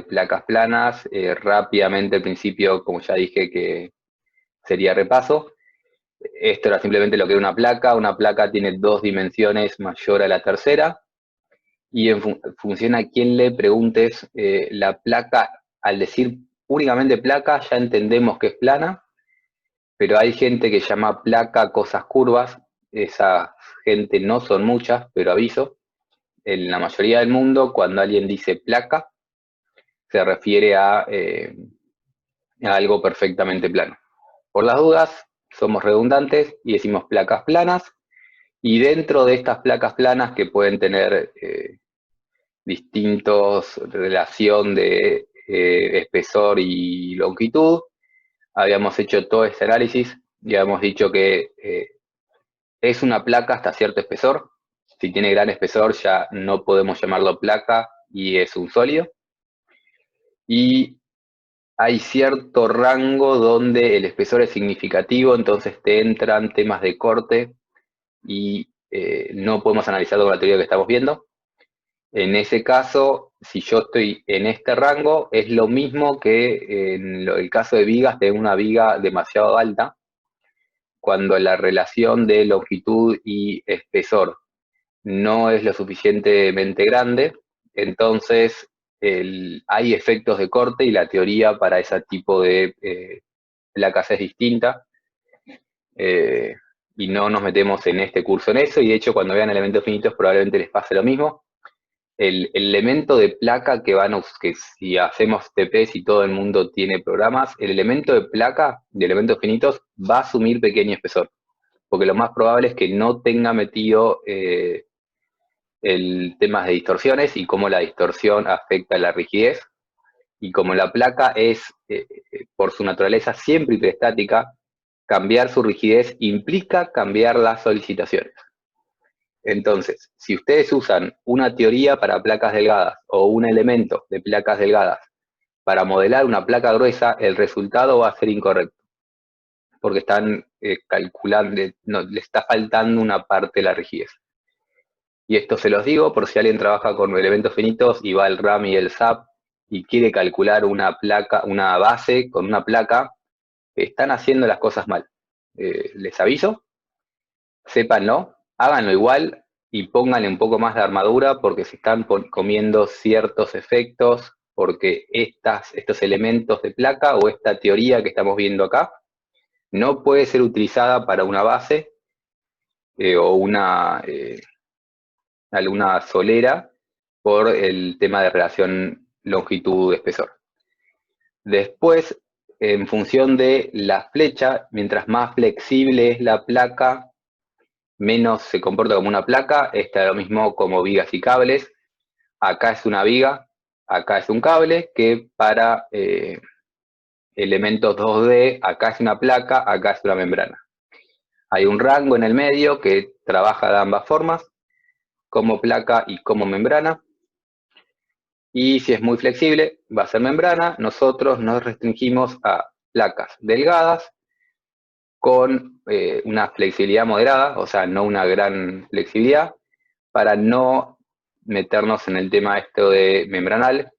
placas planas, rápidamente al principio, como ya dije, que sería repaso. Esto era simplemente lo que era una placa tiene dos dimensiones mayor a la tercera, y en función a quién le preguntes, la placa, al decir únicamente placa, ya entendemos que es plana, pero hay gente que llama placa cosas curvas. Esa gente no son muchas, pero aviso, en la mayoría del mundo, cuando alguien dice placa, se refiere a algo perfectamente plano. Por las dudas, somos redundantes y decimos placas planas, y dentro de estas placas planas, que pueden tener distintos relación de espesor y longitud, habíamos hecho todo este análisis y habíamos dicho que es una placa hasta cierto espesor. Si tiene gran espesor ya no podemos llamarlo placa y es un sólido. Y hay cierto rango donde el espesor es significativo, entonces te entran temas de corte y no podemos analizarlo con la teoría que estamos viendo. En ese caso, si yo estoy en este rango, es lo mismo que en el caso de vigas, de una viga demasiado alta, cuando la relación de longitud y espesor no es lo suficientemente grande, entonces hay efectos de corte y la teoría para ese tipo de placas es distinta. eh, y no nos metemos en este curso en eso, y de hecho cuando vean elementos finitos probablemente les pase lo mismo. El elemento de placa que si hacemos TPs y todo el mundo tiene programas, el elemento de placa de elementos finitos va a asumir pequeño espesor, porque lo más probable es que no tenga metido el tema de distorsiones y cómo la distorsión afecta la rigidez, y como la placa es, por su naturaleza, siempre hiperestática, cambiar su rigidez implica cambiar las solicitaciones. Entonces, si ustedes usan una teoría para placas delgadas o un elemento de placas delgadas para modelar una placa gruesa, el resultado va a ser incorrecto, porque están calculando, no, le está faltando una parte de la rigidez. Y esto se los digo por si alguien trabaja con elementos finitos y va al RAM y el SAP y quiere calcular una placa, una base con una placa, están haciendo las cosas mal. Les aviso, sépanlo, háganlo igual y pónganle un poco más de armadura, porque se están comiendo ciertos efectos, porque estos elementos de placa o esta teoría que estamos viendo acá no puede ser utilizada para una base o alguna solera por el tema de relación longitud-espesor. Después, en función de la flecha, mientras más flexible es la placa, menos se comporta como una placa. Está lo mismo como vigas y cables. Acá es una viga, acá es un cable, que para elementos 2D, acá es una placa, acá es una membrana. Hay un rango en el medio que trabaja de ambas formas, como placa y como membrana. Y si es muy flexible, va a ser membrana. Nosotros nos restringimos a placas delgadas con una flexibilidad moderada, o sea, no una gran flexibilidad, para no meternos en el tema esto de membranal.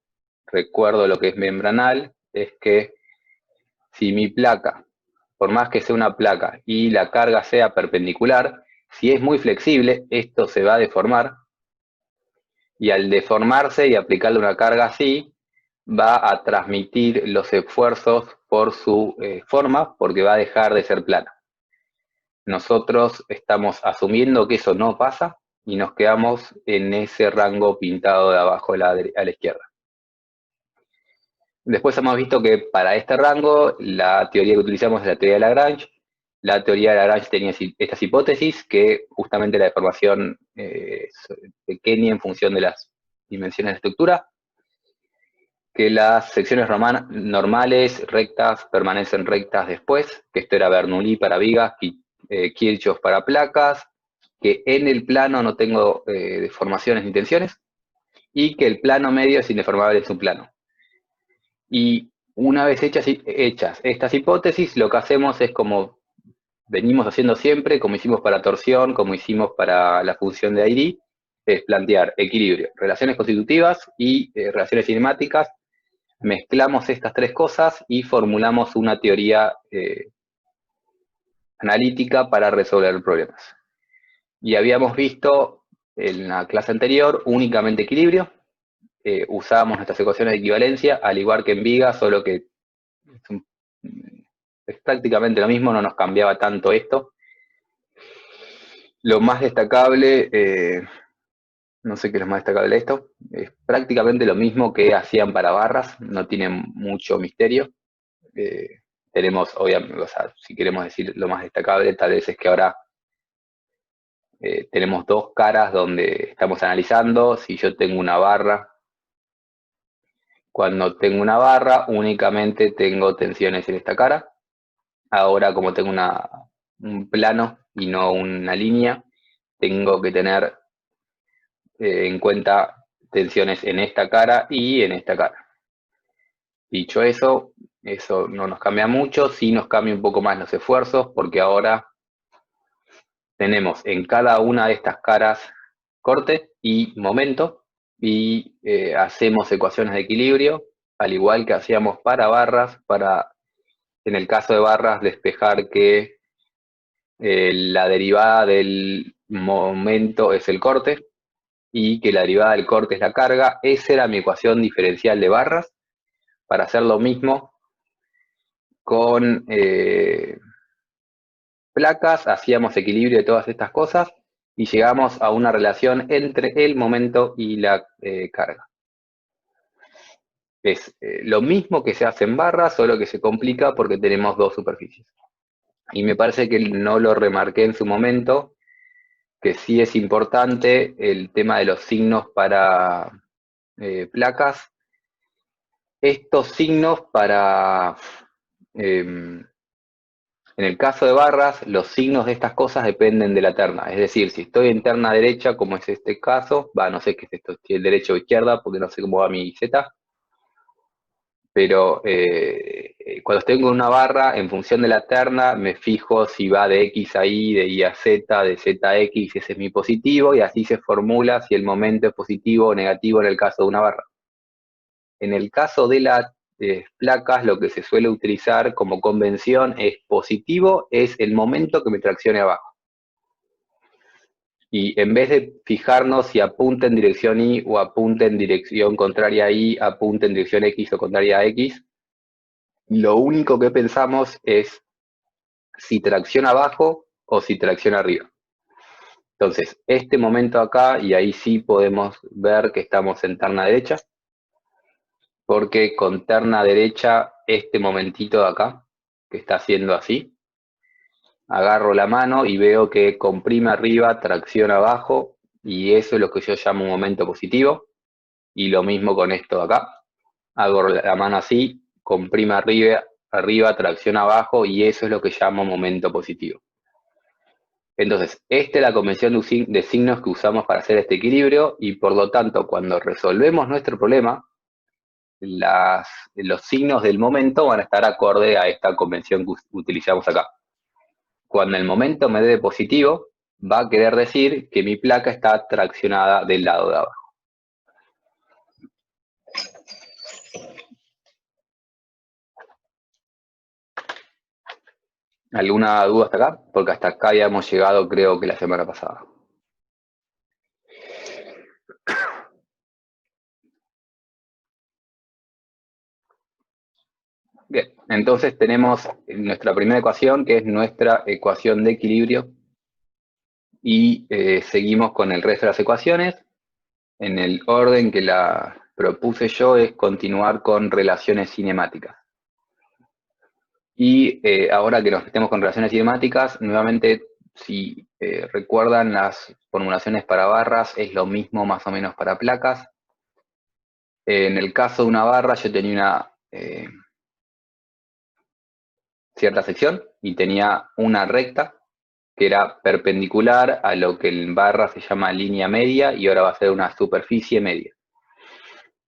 Recuerdo lo que es membranal, es que si mi placa, por más que sea una placa y la carga sea perpendicular, si es muy flexible, esto se va a deformar, y al deformarse y aplicarle una carga así, va a transmitir los esfuerzos por su forma, porque va a dejar de ser plana. Nosotros estamos asumiendo que eso no pasa y nos quedamos en ese rango pintado de abajo a la izquierda. Después hemos visto que para este rango la teoría que utilizamos es la teoría de Lagrange. La teoría de Lagrange tenía estas hipótesis, que justamente la deformación es pequeña en función de las dimensiones de estructura, que las secciones normales rectas permanecen rectas después, que esto era Bernoulli para vigas, Kirchhoff para placas, que en el plano no tengo deformaciones ni tensiones, y que el plano medio es indeformable en su plano. Y una vez hechas estas hipótesis, lo que hacemos es, como venimos haciendo siempre, como hicimos para torsión, como hicimos para la función de ID, es plantear equilibrio, relaciones constitutivas y relaciones cinemáticas mezclamos estas tres cosas y formulamos una teoría analítica para resolver problemas. Y habíamos visto en la clase anterior únicamente equilibrio, usábamos nuestras ecuaciones de equivalencia, al igual que en viga, solo que es prácticamente lo mismo, no nos cambiaba tanto esto. Lo más destacable, no sé qué es lo más destacable de esto, es prácticamente lo mismo que hacían para barras, no tiene mucho misterio. Tenemos, obviamente, o sea, si queremos decir lo más destacable, tal vez es que ahora tenemos dos caras donde estamos analizando. Si yo tengo una barra, cuando tengo una barra únicamente tengo tensiones en esta cara. Ahora, como tengo un plano y no una línea, tengo que tener en cuenta tensiones en esta cara y en esta cara. Dicho eso no nos cambia mucho, sí nos cambia un poco más los esfuerzos, porque ahora tenemos en cada una de estas caras corte y momento, y hacemos ecuaciones de equilibrio, al igual que hacíamos para barras, para, en el caso de barras, despejar que la derivada del momento es el corte, y que la derivada del corte es la carga. Esa era mi ecuación diferencial de barras. Para hacer lo mismo con placas, hacíamos equilibrio de todas estas cosas y llegamos a una relación entre el momento y la carga. Es lo mismo que se hace en barras, solo que se complica porque tenemos dos superficies. Y me parece que no lo remarqué en su momento, que sí es importante el tema de los signos para placas. Estos signos para, en el caso de barras, los signos de estas cosas dependen de la terna. Es decir, si estoy en terna derecha, como es este caso, no sé qué es esto, si es derecha o izquierda, porque no sé cómo va mi Z, pero cuando estoy con una barra, en función de la terna, me fijo si va de X a Y, de Y a Z, de Z a X, ese es mi positivo, y así se formula si el momento es positivo o negativo en el caso de una barra. En el caso de las placas, lo que se suele utilizar como convención es positivo, es el momento que me traccione abajo. Y en vez de fijarnos si apunta en dirección Y o apunta en dirección contraria a Y, apunta en dirección X o contraria a X, lo único que pensamos es si tracciona abajo o si tracciona arriba. Entonces, este momento acá, y ahí sí podemos ver que estamos en terna derecha, porque con terna derecha, este momentito de acá, que está haciendo así, agarro la mano y veo que comprime arriba, tracciona abajo, y eso es lo que yo llamo un momento positivo. Y lo mismo con esto de acá. Hago la mano así, comprime arriba, tracciona abajo, y eso es lo que llamo momento positivo. Entonces, esta es la convención de signos que usamos para hacer este equilibrio, y por lo tanto, cuando resolvemos nuestro problema, los signos del momento van a estar acorde a esta convención que utilizamos acá. Cuando el momento me dé positivo, va a querer decir que mi placa está traccionada del lado de abajo. ¿Alguna duda hasta acá? Porque hasta acá ya hemos llegado, creo que la semana pasada. Bien, entonces tenemos nuestra primera ecuación, que es nuestra ecuación de equilibrio, y seguimos con el resto de las ecuaciones. En el orden que la propuse yo es continuar con relaciones cinemáticas. Y ahora que nos metemos con relaciones cinemáticas, nuevamente, si recuerdan las formulaciones para barras, es lo mismo más o menos para placas. En el caso de una barra, yo tenía una cierta sección y tenía una recta que era perpendicular a lo que en barra se llama línea media, y ahora va a ser una superficie media.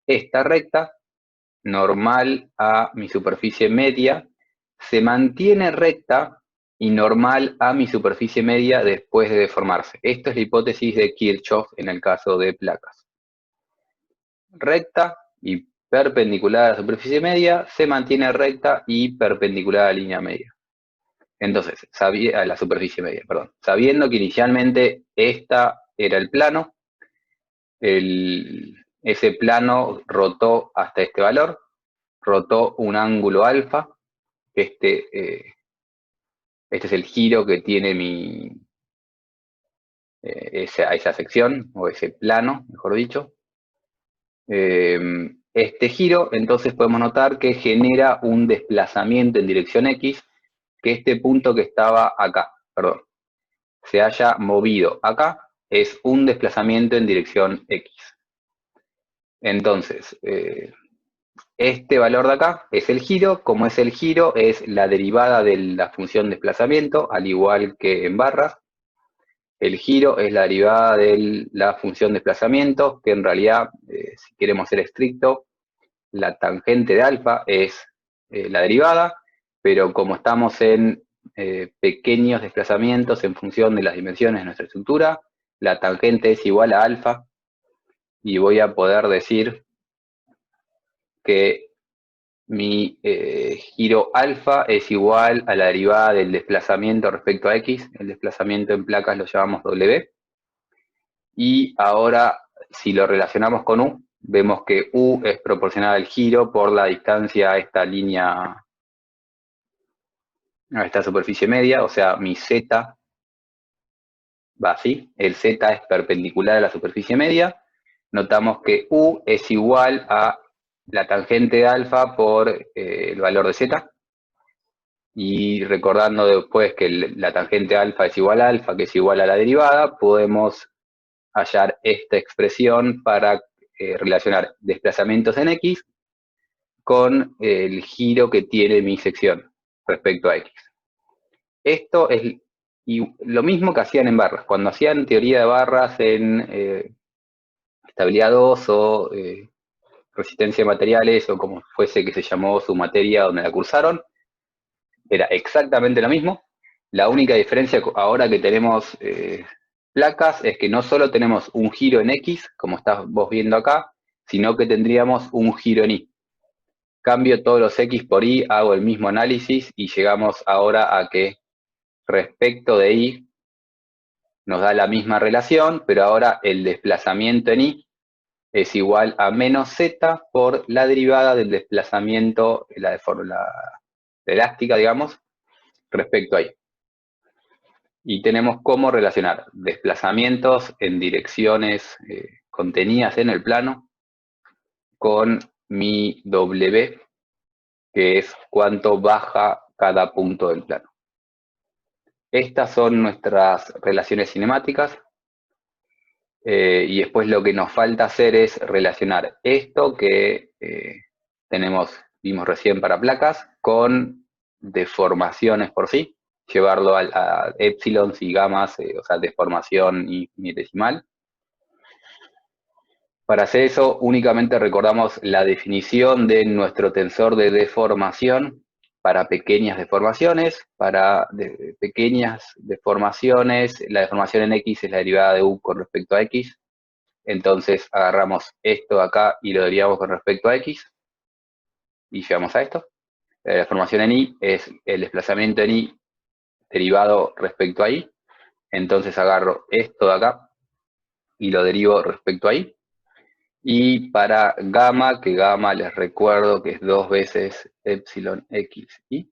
Esta recta, normal a mi superficie media, se mantiene recta y normal a mi superficie media después de deformarse. Esta es la hipótesis de Kirchhoff en el caso de placas. Recta y perpendicular a la superficie media, se mantiene recta y perpendicular a la línea media. Entonces, a la superficie media, perdón. Sabiendo que inicialmente esta era el plano, ese plano rotó hasta este valor, rotó un ángulo alfa, este es el giro que tiene esa sección, o ese plano, mejor dicho. Este giro, entonces podemos notar que genera un desplazamiento en dirección X, que este punto que estaba acá, perdón, se haya movido acá, es un desplazamiento en dirección X. Entonces, este valor de acá es el giro. Como es el giro, es la derivada de la función desplazamiento, al igual que en barras. El giro es la derivada de la función desplazamiento, que en realidad, si queremos ser estricto, la tangente de alfa es la derivada, pero como estamos en pequeños desplazamientos en función de las dimensiones de nuestra estructura, la tangente es igual a alfa, y voy a poder decir que mi giro alfa es igual a la derivada del desplazamiento respecto a X. El desplazamiento en placas lo llamamos W. Y ahora, si lo relacionamos con U, vemos que U es proporcional al giro por la distancia a esta línea, a esta superficie media, o sea, mi Z va así. El Z es perpendicular a la superficie media. Notamos que U es igual a la tangente de alfa por el valor de Z. Y recordando después que la tangente alfa es igual a alfa, que es igual a la derivada, podemos hallar esta expresión para relacionar desplazamientos en X con el giro que tiene mi sección respecto a X. Esto es lo mismo que hacían en barras. Cuando hacían teoría de barras en estabilidad 2 o resistencia de materiales, o como fuese que se llamó su materia donde la cursaron, era exactamente lo mismo. La única diferencia ahora que tenemos placas es que no solo tenemos un giro en X, como estás vos viendo acá, sino que tendríamos un giro en Y. Cambio todos los X por Y, hago el mismo análisis y llegamos ahora a que respecto de Y nos da la misma relación, pero ahora el desplazamiento en Y es igual a menos Z por la derivada del desplazamiento, la elástica, digamos, respecto a Y. Y tenemos cómo relacionar desplazamientos en direcciones contenidas en el plano con mi W, que es cuánto baja cada punto del plano. Estas son nuestras relaciones cinemáticas. Y después lo que nos falta hacer es relacionar esto que vimos recién para placas, con deformaciones por sí, llevarlo a épsilons y gamas, o sea, deformación infinitesimal. Para hacer eso, únicamente recordamos la definición de nuestro tensor de deformación para pequeñas deformaciones. Para pequeñas deformaciones, la deformación en X es la derivada de U con respecto a X. Entonces agarramos esto de acá y lo derivamos con respecto a X. Y llegamos a esto. La deformación en Y es el desplazamiento en Y derivado respecto a Y. Entonces agarro esto de acá y lo derivo respecto a Y. Y para gamma, que gamma les recuerdo que es 2 veces epsilon x y,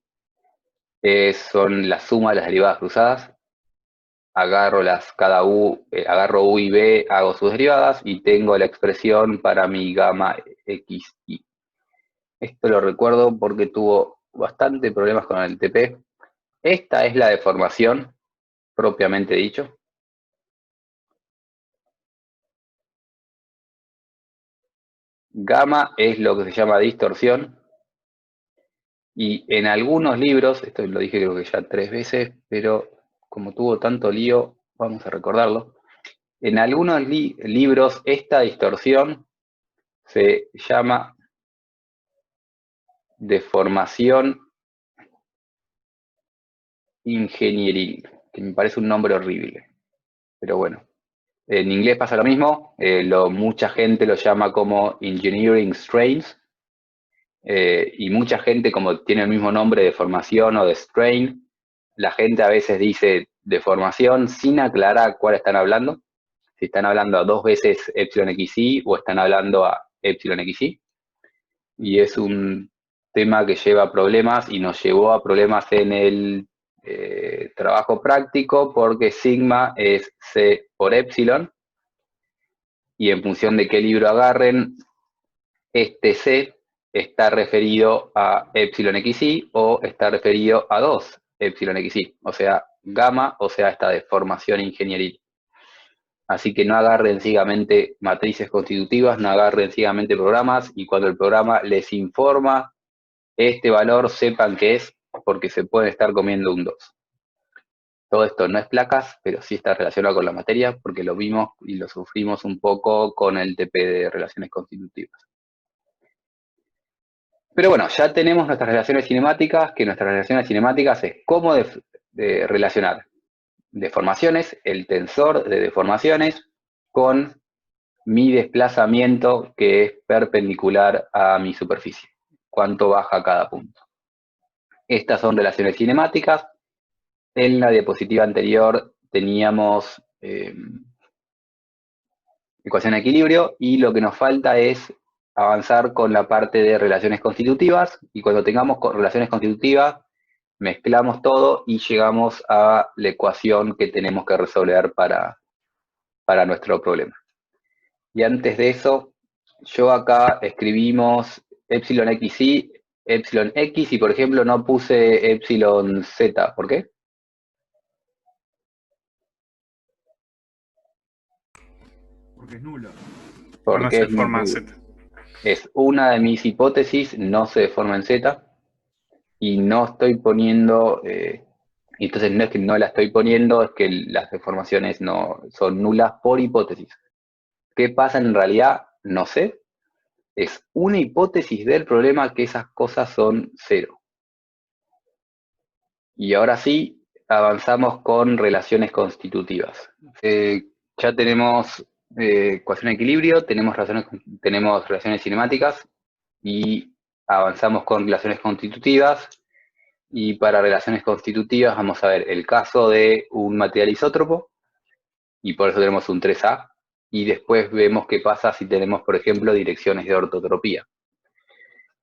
son la suma de las derivadas cruzadas. Agarro agarro u y b, hago sus derivadas y tengo la expresión para mi gamma x y. Esto lo recuerdo porque tuvo bastante problemas con el TP. Esta es la deformación propiamente dicho. Gamma es lo que se llama distorsión. Y en algunos libros, esto lo dije creo que ya 3 veces, pero como tuvo tanto lío, vamos a recordarlo. En algunos libros esta distorsión se llama deformación ingenieril, que me parece un nombre horrible. Pero bueno, en inglés pasa lo mismo, mucha gente lo llama como engineering strains, Y mucha gente, como tiene el mismo nombre de formación o de strain, la gente a veces dice deformación sin aclarar cuál están hablando, si están hablando a 2 veces epsilon xy o están hablando a epsilon xy, y es un tema que lleva a problemas y nos llevó a problemas en el trabajo práctico, porque sigma es c por epsilon, y en función de qué libro agarren, este c está referido a epsilon xy o está referido a 2 epsilon xy, o sea, gamma, o sea, esta deformación ingenieril. Así que no agarren ciegamente matrices constitutivas, no agarren ciegamente programas, y cuando el programa les informa este valor, sepan que es porque se pueden estar comiendo un 2. Todo esto no es placas, pero sí está relacionado con la materia, porque lo vimos y lo sufrimos un poco con el TP de relaciones constitutivas. Pero bueno, ya tenemos nuestras relaciones cinemáticas, que nuestras relaciones cinemáticas es cómo de relacionar deformaciones, el tensor de deformaciones, con mi desplazamiento, que es perpendicular a mi superficie. Cuánto baja cada punto. Estas son relaciones cinemáticas. En la diapositiva anterior teníamos ecuación de equilibrio, y lo que nos falta es avanzar con la parte de relaciones constitutivas, y cuando tengamos relaciones constitutivas mezclamos todo y llegamos a la ecuación que tenemos que resolver para nuestro problema. Y antes de eso, yo acá escribimos epsilon xy, epsilon x, y por ejemplo no puse epsilon z. ¿Por qué? Porque es nula. O no Porque se forma en Z. es una de mis hipótesis, no se deforma en z, y no estoy poniendo, entonces no es que no la estoy poniendo, es que las deformaciones no son nulas por hipótesis. ¿Qué pasa en realidad? No sé. Es una hipótesis del problema que esas cosas son 0. Y ahora sí, avanzamos con relaciones constitutivas. Ya tenemos ecuación de equilibrio, tenemos relaciones cinemáticas, y avanzamos con relaciones constitutivas. Y para relaciones constitutivas vamos a ver el caso de un material isótropo, y por eso tenemos un 3A, y después vemos qué pasa si tenemos, por ejemplo, direcciones de ortotropía.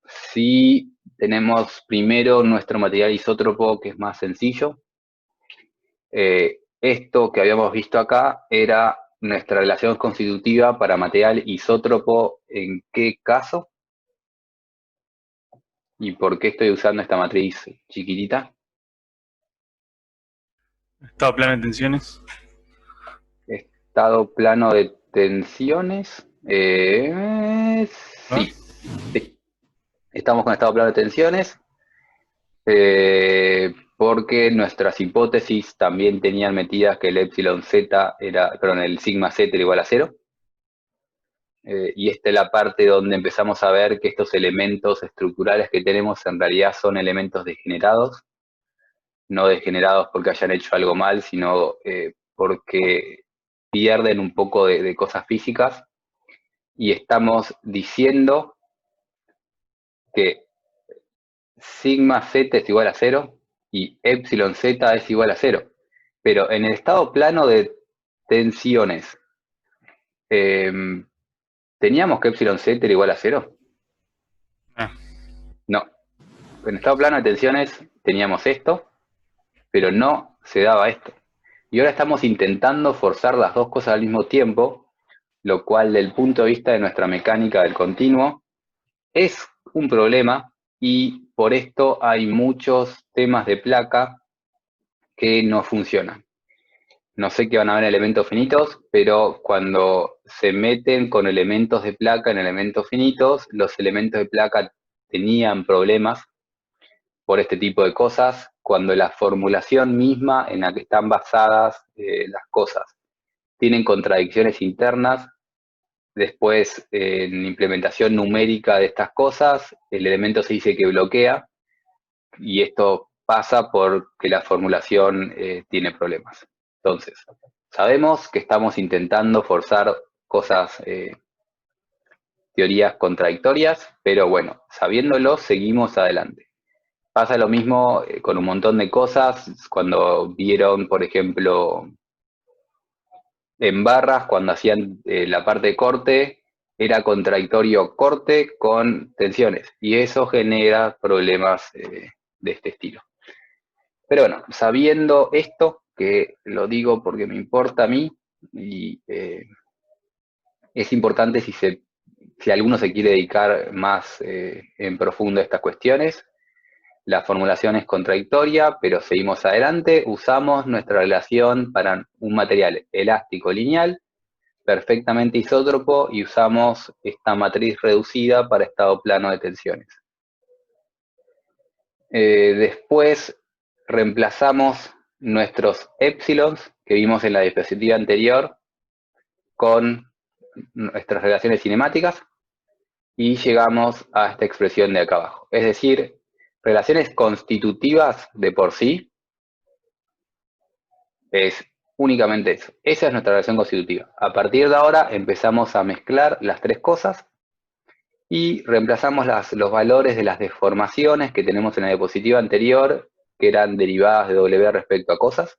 Si tenemos primero nuestro material isótropo, que es más sencillo, esto que habíamos visto acá era nuestra relación constitutiva para material isótropo. ¿En qué caso? ¿Y por qué estoy usando esta matriz chiquitita? Estado plano de tensiones. Estado plano de tensiones. ¿Ah? Sí, sí. Estamos con estado plano de tensiones. Porque nuestras hipótesis también tenían metidas que el epsilon z era, perdón, el sigma z era igual a 0. Y esta es la parte donde empezamos a ver que estos elementos estructurales que tenemos en realidad son elementos degenerados, no degenerados porque hayan hecho algo mal, sino porque pierden un poco de cosas físicas, y estamos diciendo que sigma z es igual a 0 y epsilon z es igual a 0. Pero en el estado plano de tensiones, ¿teníamos que epsilon z era igual a 0? Ah. No. En el estado plano de tensiones teníamos esto, pero no se daba esto. Y ahora estamos intentando forzar las dos cosas al mismo tiempo, lo cual, del punto de vista de nuestra mecánica del continuo, es un problema, y por esto hay muchos temas de placa que no funcionan. No sé qué van a haber elementos finitos, pero cuando se meten con elementos de placa en elementos finitos, los elementos de placa tenían problemas por este tipo de cosas, cuando la formulación misma en la que están basadas las cosas tienen contradicciones internas. Después, en implementación numérica de estas cosas, el elemento se dice que bloquea, y esto pasa porque la formulación tiene problemas. Entonces, sabemos que estamos intentando forzar cosas teorías contradictorias, pero bueno, sabiéndolo, seguimos adelante. Pasa lo mismo con un montón de cosas, cuando vieron, por ejemplo, en barras, cuando hacían la parte de corte, era contradictorio corte con tensiones, y eso genera problemas de este estilo. Pero bueno, sabiendo esto, que lo digo porque me importa a mí, y es importante si alguno se quiere dedicar más en profundo a estas cuestiones. La formulación es contradictoria, pero seguimos adelante. Usamos nuestra relación para un material elástico lineal, perfectamente isótropo, y usamos esta matriz reducida para estado plano de tensiones. Después reemplazamos nuestros épsilons que vimos en la diapositiva anterior con nuestras relaciones cinemáticas y llegamos a esta expresión de acá abajo. Es decir, relaciones constitutivas de por sí es únicamente eso. Esa es nuestra relación constitutiva. A partir de ahora empezamos a mezclar las tres cosas y reemplazamos los valores de las deformaciones que tenemos en la diapositiva anterior, que eran derivadas de W respecto a cosas,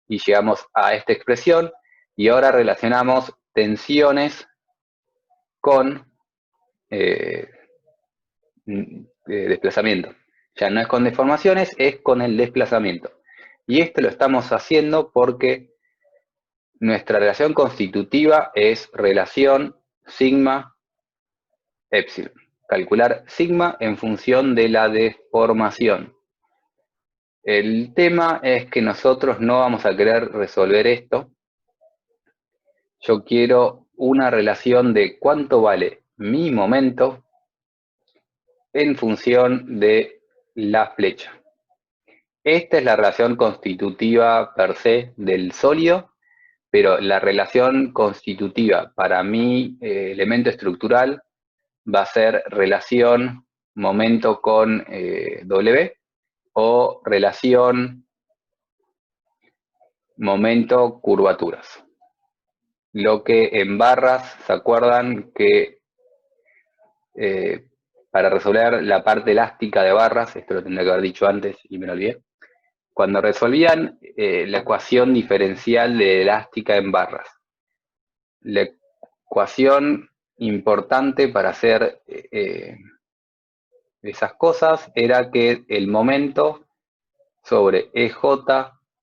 y llegamos a esta expresión, y ahora relacionamos tensiones con desplazamiento. Ya no es con deformaciones, es con el desplazamiento. Y esto lo estamos haciendo porque nuestra relación constitutiva es relación sigma epsilon. Calcular sigma en función de la deformación. El tema es que nosotros no vamos a querer resolver esto. Yo quiero una relación de cuánto vale mi momento en función de la flecha. Esta es la relación constitutiva per se del sólido, pero la relación constitutiva para mi elemento estructural va a ser relación momento con W o relación momento curvaturas. Lo que en barras, ¿se acuerdan que para resolver la parte elástica de barras, esto lo tendría que haber dicho antes y me lo olvidé, cuando resolvían la ecuación diferencial de elástica en barras, la ecuación importante para hacer esas cosas era que el momento sobre EJ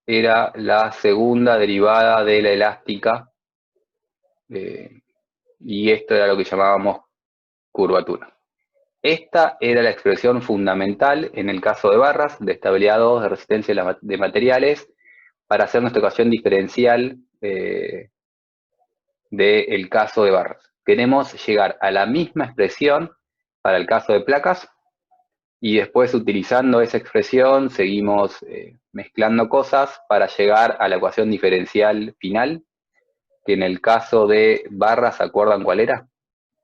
era la segunda derivada de la elástica, y esto era lo que llamábamos curvatura. Esta era la expresión fundamental en el caso de barras, de estabilidad 2, de resistencia de materiales, para hacer nuestra ecuación diferencial del caso de barras. Queremos llegar a la misma expresión para el caso de placas, y después utilizando esa expresión seguimos mezclando cosas para llegar a la ecuación diferencial final, que en el caso de barras, ¿se acuerdan cuál era?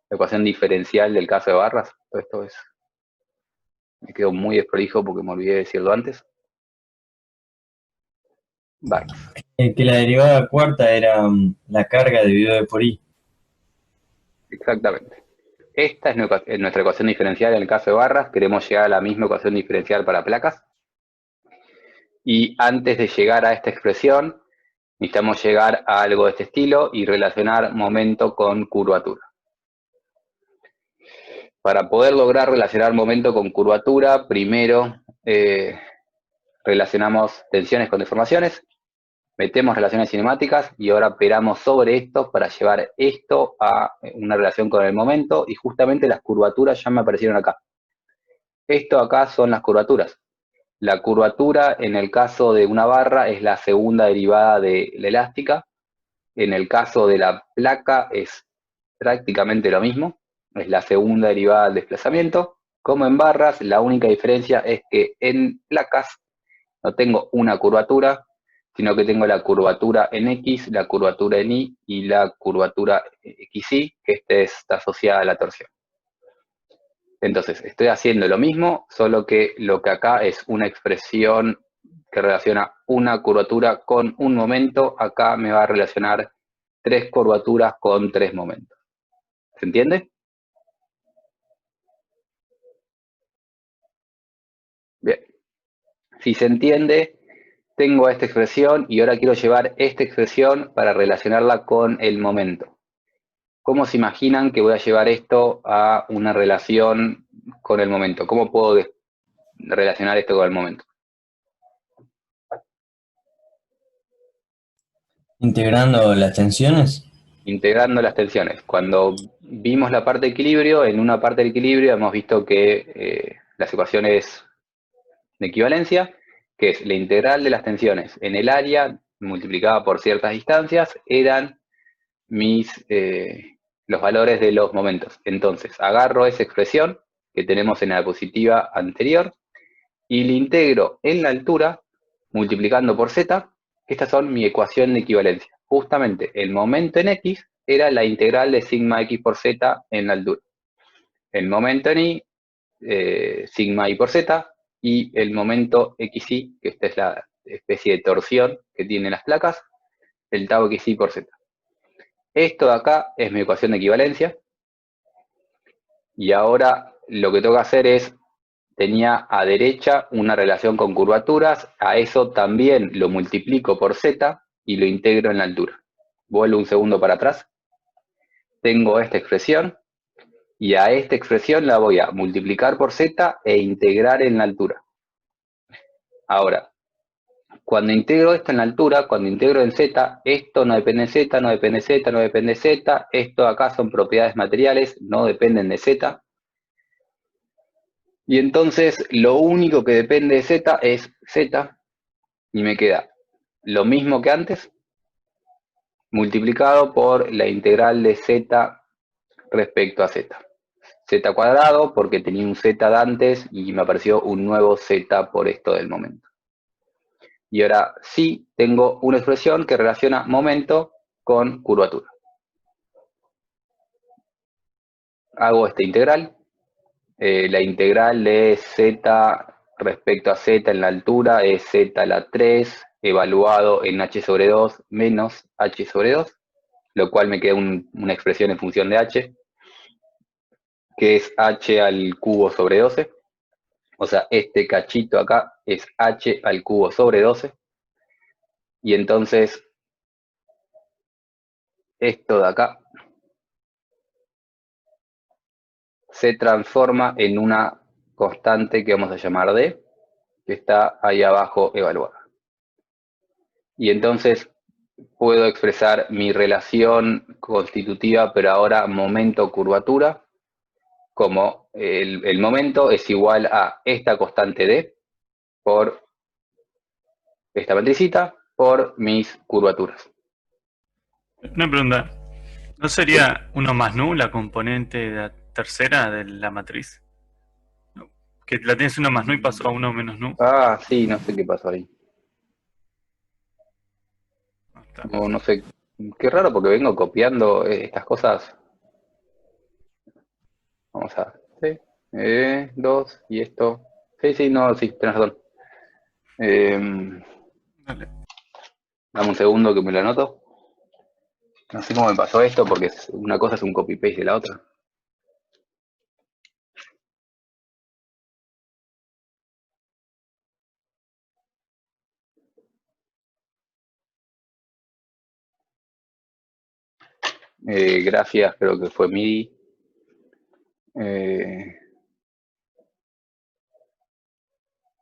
La ecuación diferencial del caso de barras. Esto es... Me quedo muy desprolijo porque me olvidé de decirlo antes. Barras. Que la derivada cuarta era la carga dividida por I. Exactamente. Esta es nuestra ecuación diferencial en el caso de barras. Queremos llegar a la misma ecuación diferencial para placas. Y antes de llegar a esta expresión, necesitamos llegar a algo de este estilo y relacionar momento con curvatura. Para poder lograr relacionar momento con curvatura, primero relacionamos tensiones con deformaciones, metemos relaciones cinemáticas y ahora operamos sobre esto para llevar esto a una relación con el momento, y justamente las curvaturas ya me aparecieron acá. Esto acá son las curvaturas. La curvatura en el caso de una barra es la segunda derivada de la elástica. En el caso de la placa es prácticamente lo mismo, es la segunda derivada del desplazamiento. Como en barras, la única diferencia es que en placas no tengo una curvatura, sino que tengo la curvatura en X, la curvatura en Y y la curvatura XY, que está asociada a la torsión. Entonces, estoy haciendo lo mismo, solo que lo que acá es una expresión que relaciona una curvatura con un momento, acá me va a relacionar tres curvaturas con tres momentos. ¿Se entiende? Si se entiende, tengo esta expresión y ahora quiero llevar esta expresión para relacionarla con el momento. ¿Cómo se imaginan que voy a llevar esto a una relación con el momento? ¿Cómo puedo relacionar esto con el momento? Integrando las tensiones. Integrando las tensiones. Cuando vimos la parte de equilibrio, en una parte del equilibrio hemos visto que las ecuaciones de equivalencia, que es la integral de las tensiones en el área multiplicada por ciertas distancias, eran los valores de los momentos. Entonces, agarro esa expresión que tenemos en la diapositiva anterior y la integro en la altura multiplicando por z. Estas son mi ecuación de equivalencia. Justamente el momento en x era la integral de sigma x por z en la altura. El momento en y, sigma y por z, y el momento xy, que esta es la especie de torsión que tienen las placas, el tau xy por z. Esto de acá es mi ecuación de equivalencia. Y ahora lo que tengo que hacer es, tenía a derecha una relación con curvaturas, a eso también lo multiplico por z y lo integro en la altura. Vuelvo un segundo para atrás. Tengo esta expresión y a esta expresión la voy a multiplicar por z e integrar en la altura. Ahora, cuando integro esto en la altura, cuando integro en z, esto no depende de z, no depende de z, no depende de z, esto acá son propiedades materiales, no dependen de z. Y entonces lo único que depende de z es z, y me queda lo mismo que antes, multiplicado por la integral de z respecto a z. Z cuadrado, porque tenía un z de antes y me apareció un nuevo z por esto del momento. Y ahora sí tengo una expresión que relaciona momento con curvatura. Hago esta integral. La integral de z respecto a z en la altura es z a la 3 evaluado en h sobre 2 menos h sobre 2, lo cual me queda una expresión en función de h, que es h al cubo sobre 12. O sea, este cachito acá es h al cubo sobre 12. Y entonces, esto de acá se transforma en una constante que vamos a llamar d, que está ahí abajo evaluada. Y entonces puedo expresar mi relación constitutiva, pero ahora momento-curvatura, como el momento es igual a esta constante d por esta matricita por mis curvaturas. Una pregunta, ¿no sería 1 más nu la componente de la tercera de la matriz? Que la tienes 1 más nu y pasó a 1 menos nu. Ah, sí, no sé qué pasó ahí. No sé, qué raro porque vengo copiando estas cosas. Vamos a ver. Sí, 2 y esto. Sí, no, sí, tenés razón. Dale. Dame un segundo que me lo anoto. No sé cómo me pasó esto porque una cosa es un copy-paste de la otra. Gracias, creo que fue MIDI.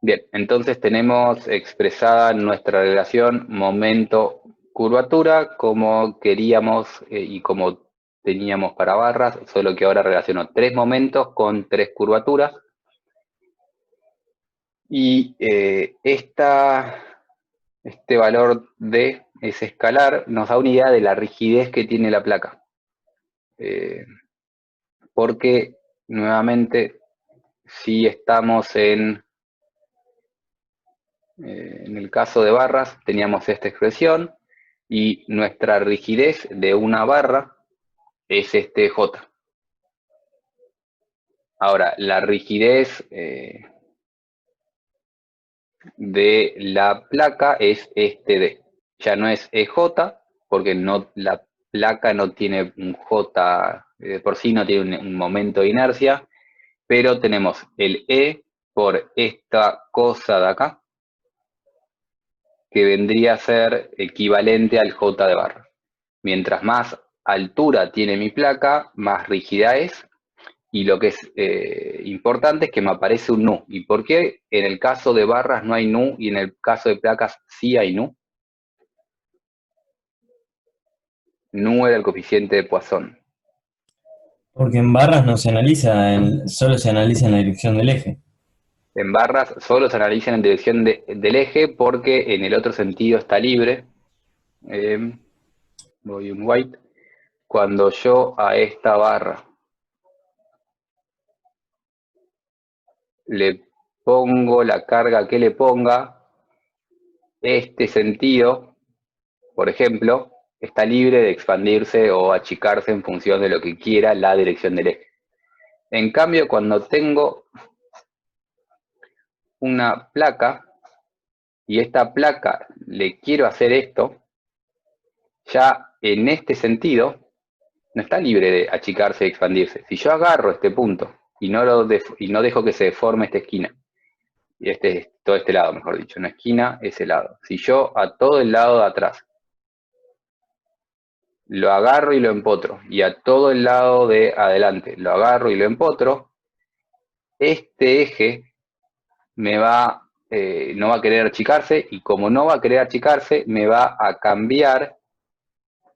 Bien, entonces tenemos expresada nuestra relación momento-curvatura como queríamos y como teníamos para barras, solo que ahora relaciono 3 momentos con 3 curvaturas. Y este valor D, ese escalar, nos da una idea de la rigidez que tiene la placa. Porque, nuevamente, si estamos en el caso de barras, teníamos esta expresión, y nuestra rigidez de una barra es este J. Ahora, la rigidez de la placa es este D. Ya no es EJ, porque la placa no tiene un J, por sí no tiene un momento de inercia, pero tenemos el E por esta cosa de acá, que vendría a ser equivalente al J de barra. Mientras más altura tiene mi placa, más rígida es, y lo que es importante es que me aparece un nu. ¿Y por qué en el caso de barras no hay nu y en el caso de placas sí hay nu? Nu era el coeficiente de Poisson. Porque en barras no se analiza, solo se analiza en la dirección del eje. En barras solo se analiza en dirección del eje porque en el otro sentido está libre. Voy un white. Cuando yo a esta barra le pongo la carga que le ponga, este sentido, por ejemplo, está libre de expandirse o achicarse en función de lo que quiera la dirección del eje. En cambio, cuando tengo una placa y esta placa le quiero hacer esto, ya en este sentido no está libre de achicarse y expandirse. Si yo agarro este punto y no dejo que se deforme esta esquina, y todo este lado, mejor dicho, una esquina, ese lado. Si yo a todo el lado de atrás lo agarro y lo empotro, y a todo el lado de adelante lo agarro y lo empotro, este eje no va a querer achicarse, y como no va a querer achicarse, me va a cambiar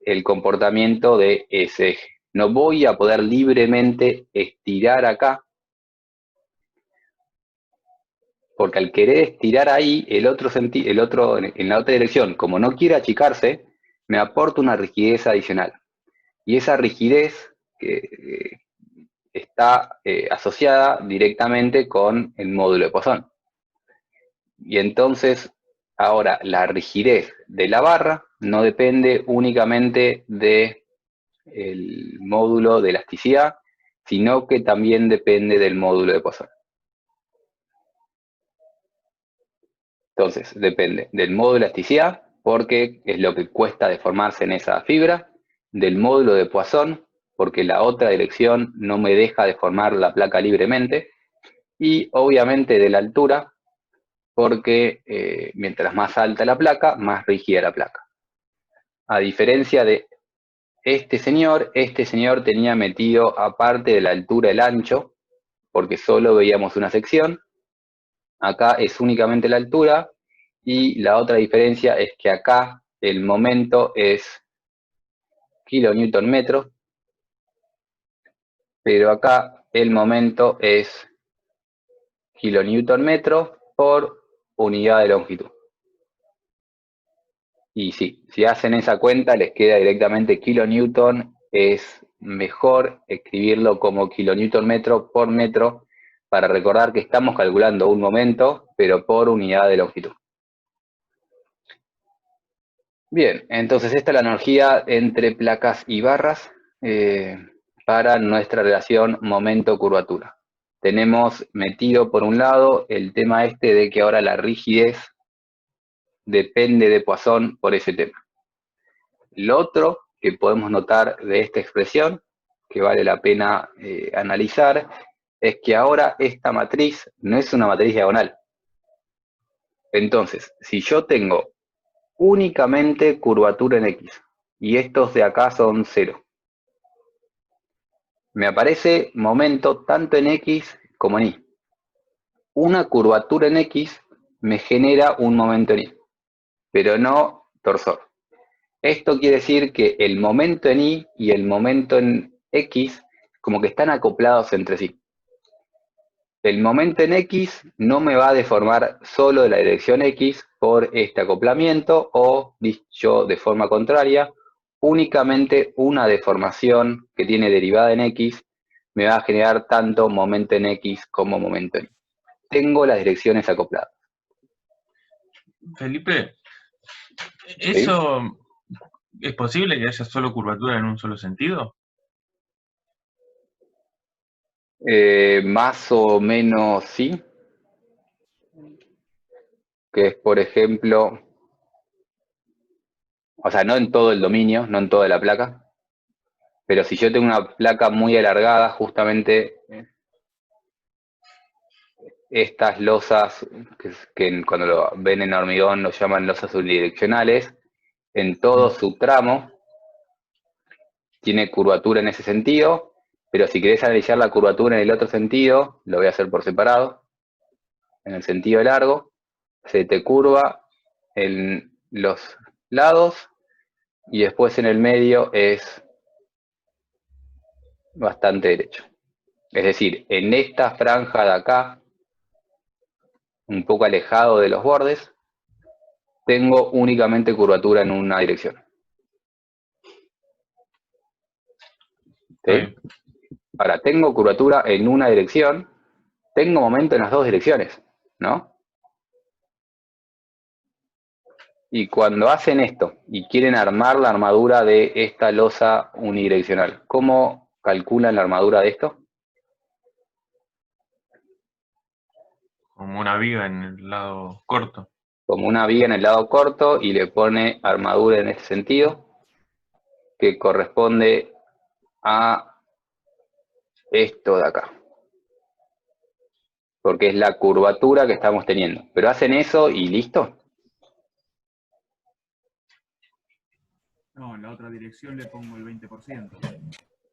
el comportamiento de ese eje. No voy a poder libremente estirar acá, porque al querer estirar ahí, en la otra dirección, como no quiere achicarse, me aporta una rigidez adicional. Y esa rigidez está asociada directamente con el módulo de Poisson. Y entonces, ahora, la rigidez de la barra no depende únicamente del módulo de elasticidad, sino que también depende del módulo de Poisson. Entonces, depende del módulo de elasticidad, porque es lo que cuesta deformarse en esa fibra, del módulo de Poisson, porque la otra dirección no me deja deformar la placa libremente, y obviamente de la altura, porque mientras más alta la placa, más rígida la placa. A diferencia de este señor tenía metido, aparte de la altura, el ancho, porque solo veíamos una sección. Acá es únicamente la altura, y la otra diferencia es que acá el momento es kilonewton metro, pero acá el momento es kilonewton metro por unidad de longitud. Y sí, si hacen esa cuenta les queda directamente kilonewton, es mejor escribirlo como kilonewton metro por metro para recordar que estamos calculando un momento, pero por unidad de longitud. Bien, entonces esta es la analogía entre placas y barras para nuestra relación momento-curvatura. Tenemos metido por un lado el tema este de que ahora la rigidez depende de Poisson por ese tema. Lo otro que podemos notar de esta expresión, que vale la pena analizar, es que ahora esta matriz no es una matriz diagonal. Entonces, si yo tengo únicamente curvatura en X, y estos de acá son 0, me aparece momento tanto en X como en Y. Una curvatura en X me genera un momento en Y, pero no torsor. Esto quiere decir que el momento en Y y el momento en X como que están acoplados entre sí. El momento en X no me va a deformar solo de la dirección X por este acoplamiento, o dicho de forma contraria, únicamente una deformación que tiene derivada en X me va a generar tanto momento en X como momento en Y. Tengo las direcciones acopladas. Felipe, ¿Sí? ¿eso es posible que haya solo curvatura en un solo sentido? Más o menos sí. Que es, por ejemplo, o sea, no en todo el dominio, no en toda la placa, pero si yo tengo una placa muy alargada, justamente estas losas, que cuando lo ven en hormigón lo llaman losas unidireccionales, en todo su tramo tiene curvatura en ese sentido, pero si querés analizar la curvatura en el otro sentido, lo voy a hacer por separado. En el sentido largo, se te curva en los lados y después en el medio es bastante derecho. Es decir, en esta franja de acá, un poco alejado de los bordes, tengo únicamente curvatura en una dirección. ¿Sí? Ahora, tengo curvatura en una dirección, tengo momento en las dos direcciones, ¿no? Y cuando hacen esto y quieren armar la armadura de esta losa unidireccional, ¿cómo calculan la armadura de esto? Como una viga en el lado corto. Como una viga en el lado corto y le pone armadura en este sentido, que corresponde a esto de acá. Porque es la curvatura que estamos teniendo. Pero hacen eso y listo. No, en la otra dirección le pongo el 20%.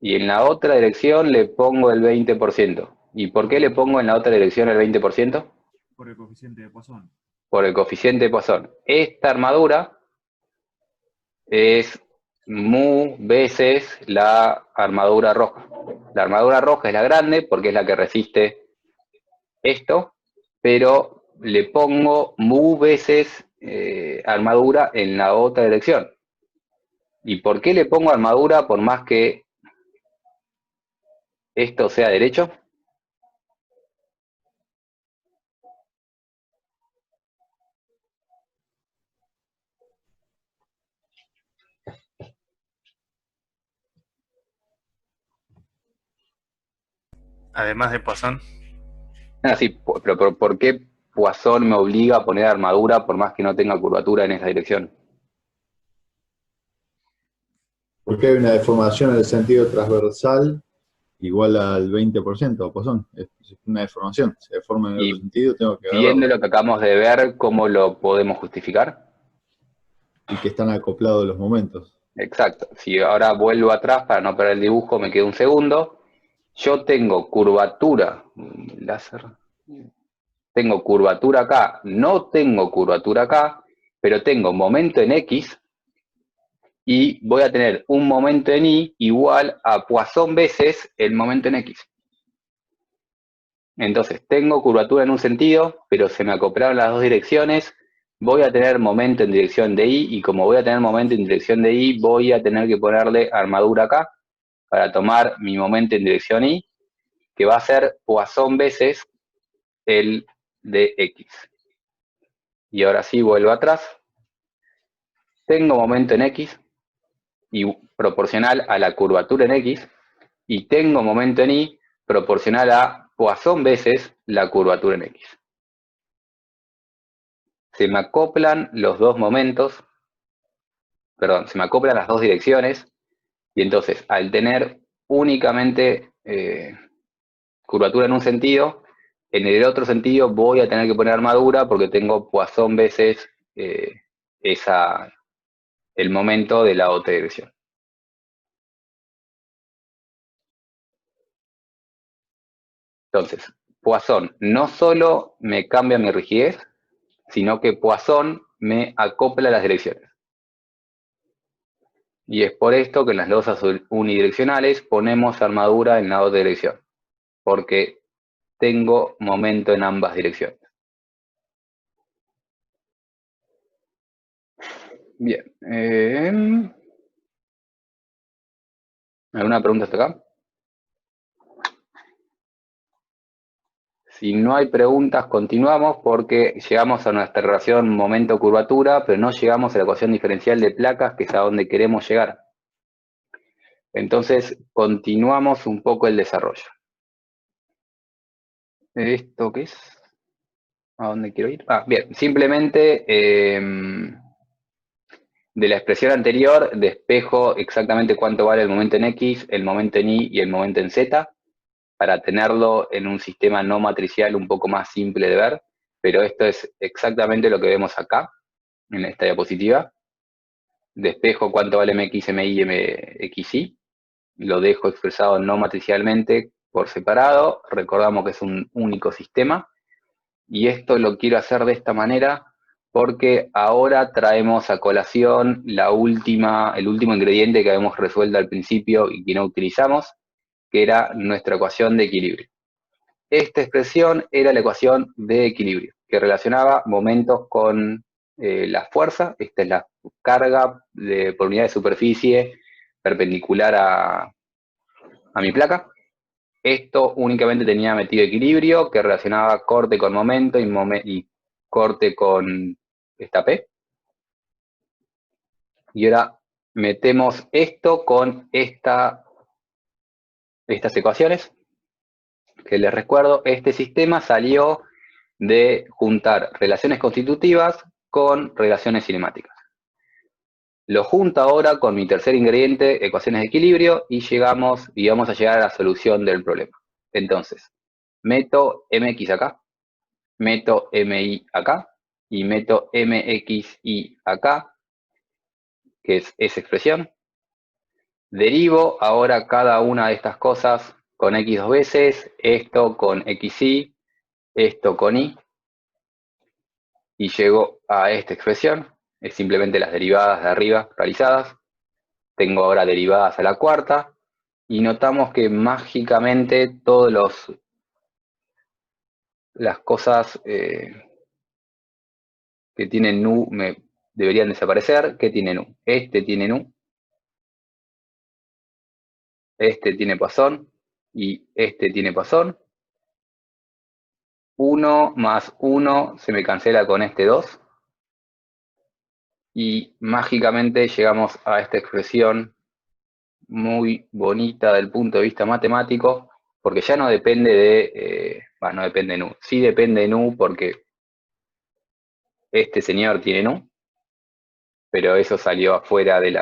Y en la otra dirección le pongo el 20%. ¿Y por qué le pongo en la otra dirección el 20%? Por el coeficiente de Poisson. Por el coeficiente de Poisson. Esta armadura es mu veces la armadura roja. La armadura roja es la grande porque es la que resiste esto, pero le pongo mu veces armadura en la otra dirección. ¿Y por qué le pongo armadura por más que esto sea derecho? Además de Poisson. Sí, pero ¿por qué Poisson me obliga a poner armadura por más que no tenga curvatura en esa dirección? Porque hay una deformación en el sentido transversal igual al 20%, Poisson. Es una deformación. Se deforma en el otro sentido, tengo que Viendo agarrarlo. lo que acabamos de ver, ¿cómo lo podemos justificar? Y que están acoplados los momentos. Exacto. Si ahora vuelvo atrás para no perder el dibujo, me quedo un segundo. Yo tengo curvatura, láser, tengo curvatura acá, no tengo curvatura acá, pero tengo momento en X y voy a tener un momento en Y igual a Poisson veces el momento en X. Entonces, tengo curvatura en un sentido, pero se me acoplaron las dos direcciones, voy a tener momento en dirección de Y, y como voy a tener momento en dirección de Y, voy a tener que ponerle armadura acá, para tomar mi momento en dirección Y, que va a ser Poisson veces el de X. Y ahora sí vuelvo atrás. Tengo momento en X, y proporcional a la curvatura en X, y tengo momento en Y, proporcional a Poisson veces la curvatura en X. Se me acoplan los dos momentos, perdón, se me acoplan las dos direcciones, y entonces al tener únicamente curvatura en un sentido, en el otro sentido voy a tener que poner armadura porque tengo Poisson veces el momento de la otra dirección. Entonces, Poisson no solo me cambia mi rigidez, sino que Poisson me acopla las direcciones. Y es por esto que en las losas unidireccionales ponemos armadura en la otra dirección, porque tengo momento en ambas direcciones. Bien. ¿Alguna pregunta hasta acá? Si no hay preguntas, continuamos porque llegamos a nuestra relación momento-curvatura, pero no llegamos a la ecuación diferencial de placas, que es a donde queremos llegar. Entonces, continuamos un poco el desarrollo. ¿Esto qué es? ¿A dónde quiero ir? Bien, simplemente de la expresión anterior despejo exactamente cuánto vale el momento en X, el momento en Y y el momento en Z. para tenerlo en un sistema no matricial un poco más simple de ver, pero esto es exactamente lo que vemos acá, en esta diapositiva. Despejo cuánto vale mx, mi y mxy, lo dejo expresado no matricialmente por separado, recordamos que es un único sistema, y esto lo quiero hacer de esta manera porque ahora traemos a colación el último ingrediente que habíamos resuelto al principio y que no utilizamos, que era nuestra ecuación de equilibrio. Esta expresión era la ecuación de equilibrio, que relacionaba momentos con la fuerza. Esta es la carga por unidad de superficie perpendicular a mi placa. Esto únicamente tenía metido equilibrio, que relacionaba corte con momento y corte con esta P. Y ahora metemos esto con estas ecuaciones, que les recuerdo, este sistema salió de juntar relaciones constitutivas con relaciones cinemáticas. Lo junto ahora con mi tercer ingrediente, ecuaciones de equilibrio, y vamos a llegar a la solución del problema. Entonces, meto mx acá, meto mi acá, y meto mxy acá, que es esa expresión. Derivo ahora cada una de estas cosas con x dos veces, esto con xy, esto con y llego a esta expresión. Es simplemente las derivadas de arriba realizadas. Tengo ahora derivadas a la cuarta, y notamos que mágicamente todas las cosas que tienen nu deberían desaparecer. ¿Qué tiene nu? Este tiene nu, este tiene Poisson, y este tiene Poisson. 1 más 1 se me cancela con este 2. Y mágicamente llegamos a esta expresión muy bonita del punto de vista matemático, porque ya no depende de, no depende de nu, sí depende de nu porque este señor tiene nu, pero eso salió afuera de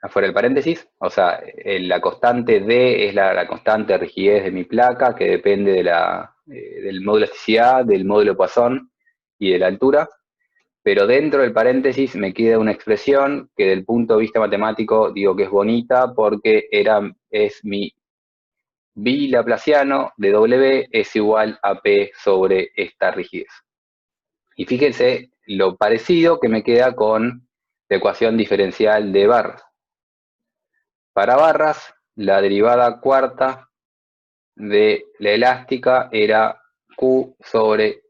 afuera del paréntesis. O sea, la constante D es la constante de rigidez de mi placa, que depende del módulo de elasticidad, del módulo Poisson y de la altura. Pero dentro del paréntesis me queda una expresión que del punto de vista matemático digo que es bonita porque es mi bilaplaciano de W es igual a P sobre esta rigidez. Y fíjense lo parecido que me queda con la ecuación diferencial de barras. Para barras, la derivada cuarta de la elástica era Q sobre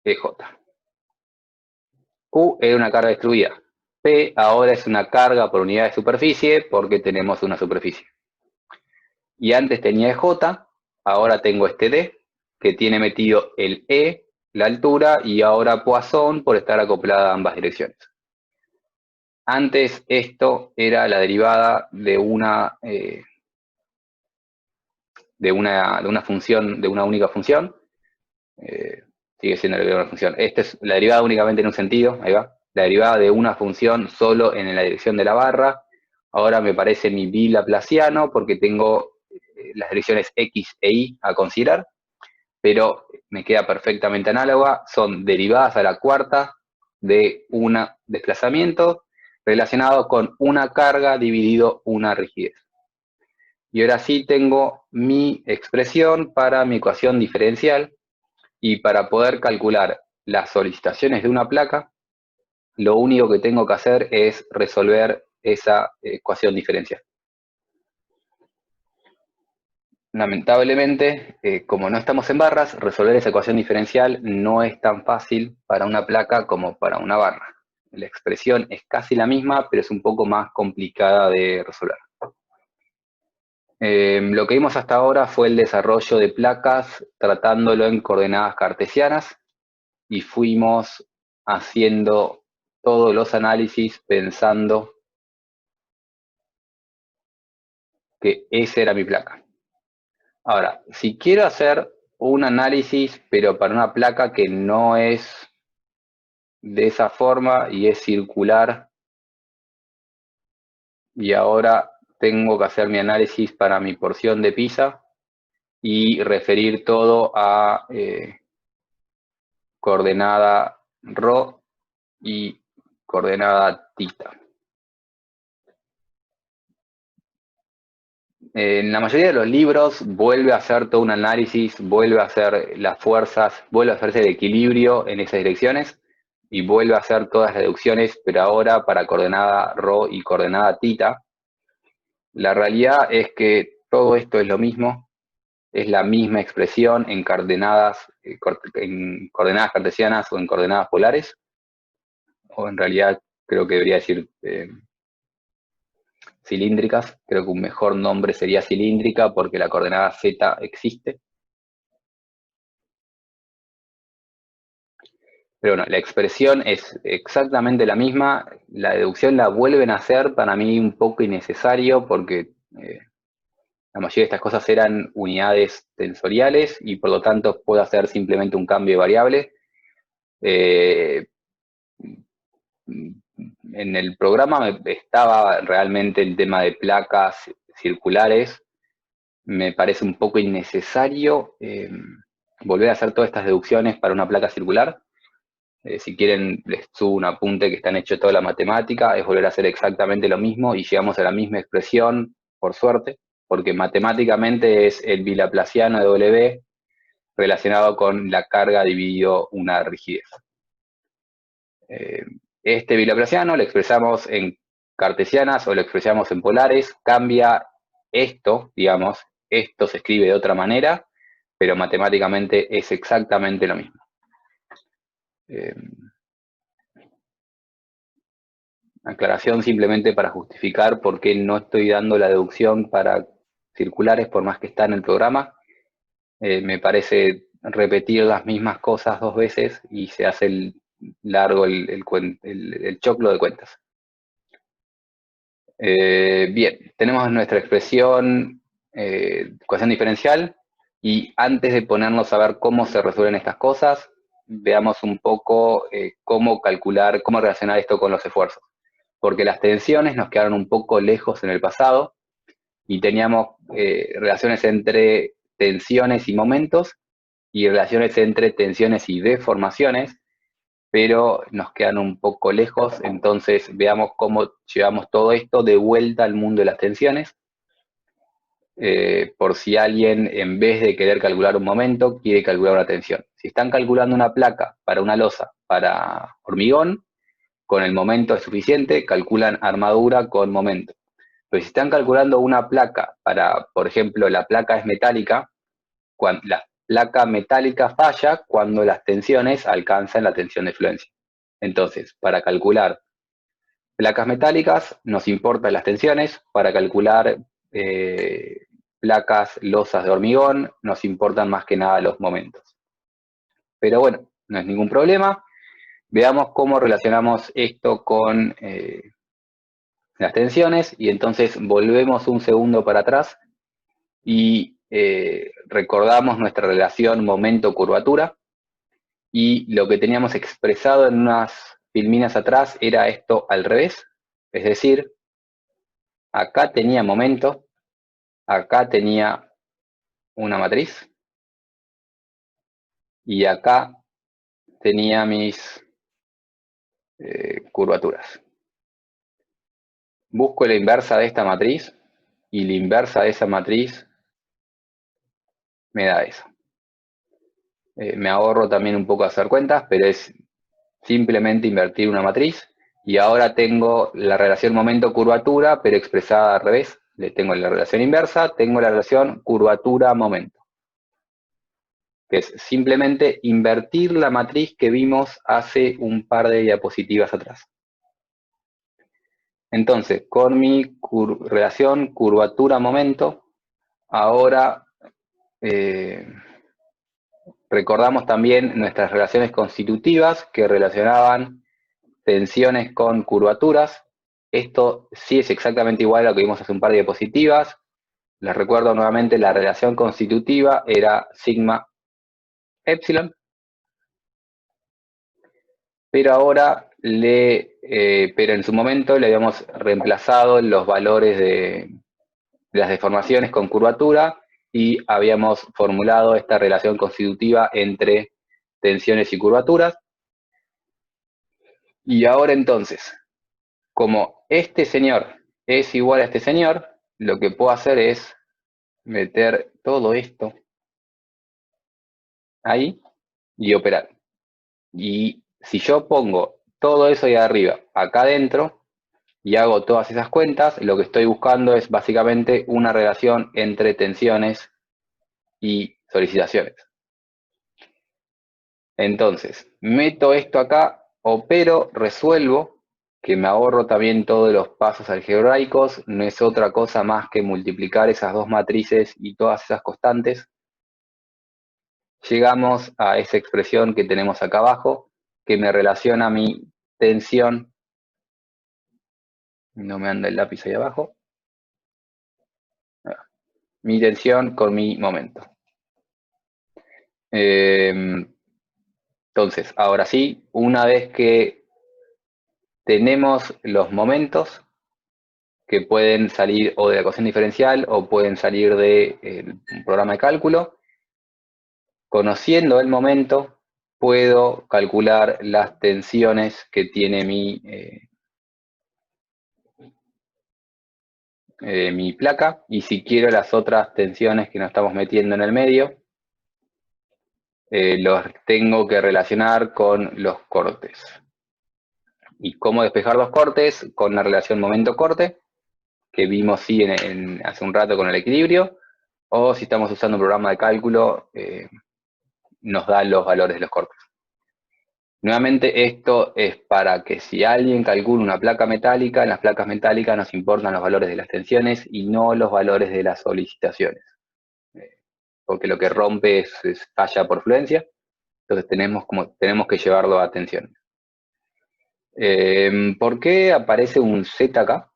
EJ. Q era una carga distribuida. P ahora es una carga por unidad de superficie porque tenemos una superficie. Y antes tenía EJ, ahora tengo este D, que tiene metido el E, la altura, y ahora Poisson por estar acoplada a ambas direcciones. Antes esto era la derivada de una función, de una única función. Sigue siendo la derivada de una función. Esta es la derivada únicamente en un sentido, ahí va. La derivada de una función solo en la dirección de la barra. Ahora me parece mi bilaplaciano porque tengo las direcciones X e Y a considerar, pero me queda perfectamente análoga. Son derivadas a la cuarta de un desplazamiento relacionado con una carga dividido una rigidez. Y ahora sí tengo mi expresión para mi ecuación diferencial, y para poder calcular las solicitaciones de una placa, lo único que tengo que hacer es resolver esa ecuación diferencial. Lamentablemente, como no estamos en barras, resolver esa ecuación diferencial no es tan fácil para una placa como para una barra. La expresión es casi la misma, pero es un poco más complicada de resolver. Lo que vimos hasta ahora fue el desarrollo de placas tratándolo en coordenadas cartesianas, y fuimos haciendo todos los análisis pensando que esa era mi placa. Ahora, si quiero hacer un análisis, pero para una placa que no es de esa forma y es circular, y ahora tengo que hacer mi análisis para mi porción de pizza y referir todo a coordenada ρ y coordenada θ. En la mayoría de los libros vuelve a hacer todo un análisis, vuelve a hacer las fuerzas, vuelve a hacerse el equilibrio en esas direcciones y vuelve a hacer todas las deducciones, pero ahora para coordenada ρ y coordenada θ. La realidad es que todo esto es lo mismo, es la misma expresión en coordenadas cartesianas o en coordenadas polares, o en realidad creo que debería decir cilíndricas. Creo que un mejor nombre sería cilíndrica porque la coordenada z existe. Pero bueno, la expresión es exactamente la misma. La deducción la vuelven a hacer, para mí un poco innecesario porque la mayoría de estas cosas eran unidades tensoriales y por lo tanto puedo hacer simplemente un cambio de variable. En el programa estaba realmente el tema de placas circulares. Me parece un poco innecesario volver a hacer todas estas deducciones para una placa circular. Si quieren, les subo un apunte que están hecho toda la matemática, es volver a hacer exactamente lo mismo y llegamos a la misma expresión, por suerte, porque matemáticamente es el bilaplaciano de W relacionado con la carga dividido una rigidez. Este bilaplaciano lo expresamos en cartesianas o lo expresamos en polares, cambia esto, digamos, esto se escribe de otra manera, pero matemáticamente es exactamente lo mismo. Aclaración simplemente para justificar por qué no estoy dando la deducción para circulares, por más que está en el programa. Me parece repetir las mismas cosas dos veces y se hace largo el choclo de cuentas. Bien, tenemos nuestra expresión ecuación diferencial y antes de ponernos a ver cómo se resuelven estas cosas, veamos un poco cómo calcular, cómo relacionar esto con los esfuerzos. Porque las tensiones nos quedaron un poco lejos en el pasado y teníamos relaciones entre tensiones y momentos y relaciones entre tensiones y deformaciones, pero nos quedan un poco lejos, entonces veamos cómo llevamos todo esto de vuelta al mundo de las tensiones, por si alguien, en vez de querer calcular un momento, quiere calcular una tensión. Si están calculando una placa para una losa, para hormigón, con el momento es suficiente, calculan armadura con momento. Pero si están calculando una placa para, por ejemplo, la placa es metálica, la placa metálica falla cuando las tensiones alcanzan la tensión de fluencia. Entonces, para calcular placas metálicas nos importan las tensiones, para calcular placas losas de hormigón nos importan más que nada los momentos. Pero bueno, no es ningún problema. Veamos cómo relacionamos esto con las tensiones y entonces volvemos un segundo para atrás y recordamos nuestra relación momento-curvatura y lo que teníamos expresado en unas filminas atrás era esto al revés, es decir, acá tenía momento, acá tenía una matriz y acá tenía mis curvaturas. Busco la inversa de esta matriz y la inversa de esa matriz me da eso. Me ahorro también un poco hacer cuentas, pero es simplemente invertir una matriz y ahora tengo la relación momento-curvatura, pero expresada al revés. Le tengo la relación inversa, tengo la relación curvatura-momento, que es simplemente invertir la matriz que vimos hace un par de diapositivas atrás. Entonces, con mi relación curvatura-momento, ahora recordamos también nuestras relaciones constitutivas que relacionaban tensiones con curvaturas. Esto sí es exactamente igual a lo que vimos hace un par de diapositivas. Les recuerdo nuevamente, la relación constitutiva era sigma epsilon. Pero ahora, pero en su momento le habíamos reemplazado los valores las deformaciones con curvatura y habíamos formulado esta relación constitutiva entre tensiones y curvaturas. Y ahora entonces, como este señor es igual a este señor, lo que puedo hacer es meter todo esto ahí y operar. Y si yo pongo todo eso ahí arriba, acá adentro, y hago todas esas cuentas, lo que estoy buscando es básicamente una relación entre tensiones y solicitaciones. Entonces, meto esto acá, opero, resuelvo, que me ahorro también todos los pasos algebraicos, no es otra cosa más que multiplicar esas dos matrices y todas esas constantes. Llegamos a esa expresión que tenemos acá abajo, que me relaciona mi tensión. No me anda el lápiz ahí abajo. Mi tensión con mi momento. Entonces, ahora sí, una vez que tenemos los momentos, que pueden salir o de la ecuación diferencial o pueden salir de un programa de cálculo, conociendo el momento, puedo calcular las tensiones que tiene mi placa, y si quiero las otras tensiones que nos estamos metiendo en el medio, los tengo que relacionar con los cortes. ¿Y cómo despejar los cortes? Con la relación momento-corte, que vimos sí hace un rato con el equilibrio, o si estamos usando un programa de cálculo, nos da los valores de los cortes. Nuevamente, esto es para que si alguien calcula una placa metálica, en las placas metálicas nos importan los valores de las tensiones y no los valores de las solicitaciones. Porque lo que rompe es falla por fluencia, entonces tenemos que llevarlo a tensiones. ¿Por qué aparece un Z acá?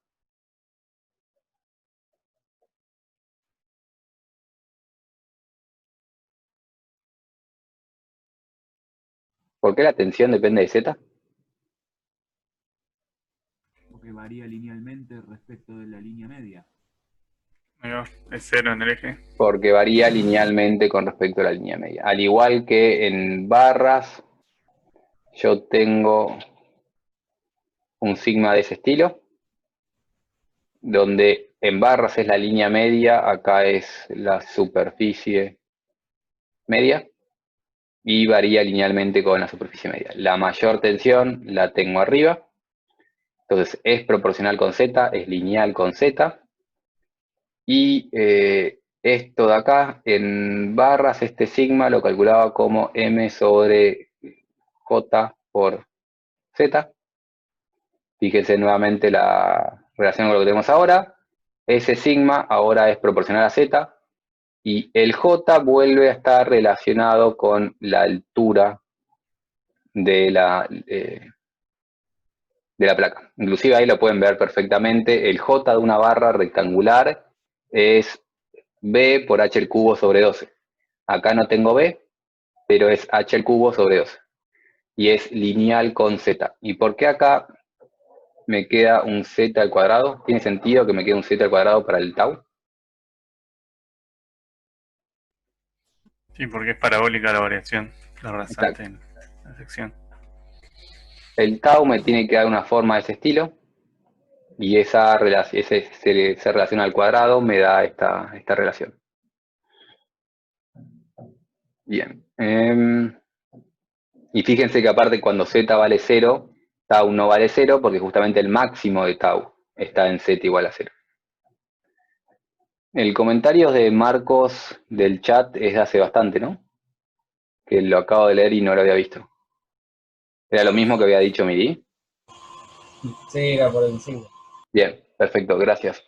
¿Por qué la tensión depende de Z? Porque varía linealmente respecto de la línea media. Es cero en el eje. Porque varía linealmente con respecto a la línea media. Al igual que en barras, yo tengo un sigma de ese estilo, donde en barras es la línea media, acá es la superficie media, y varía linealmente con la superficie media. La mayor tensión la tengo arriba, entonces es proporcional con Z, es lineal con Z, y esto de acá, en barras, este sigma lo calculaba como M sobre J por Z. Fíjense nuevamente la relación con lo que tenemos ahora. Ese sigma ahora es proporcional a Z, y el J vuelve a estar relacionado con la altura de la placa. Inclusive ahí lo pueden ver perfectamente. El J de una barra rectangular es B por H al cubo sobre 12. Acá no tengo B, pero es H al cubo sobre 12. Y es lineal con Z. ¿Y por qué acá me queda un Z al cuadrado? ¿Tiene sentido que me quede un Z al cuadrado para el tau? Sí, porque es parabólica la variación, la rasante en la sección. El tau me tiene que dar una forma de ese estilo, y esa relación al cuadrado me da esta relación. Bien. Y fíjense que aparte cuando Z vale 0, tau no vale 0, porque justamente el máximo de tau está en Z igual a 0. El comentario de Marcos del chat es de hace bastante, ¿no? Que lo acabo de leer y no lo había visto. ¿Era lo mismo que había dicho Miri? Sí, era por encima. Bien, perfecto, gracias.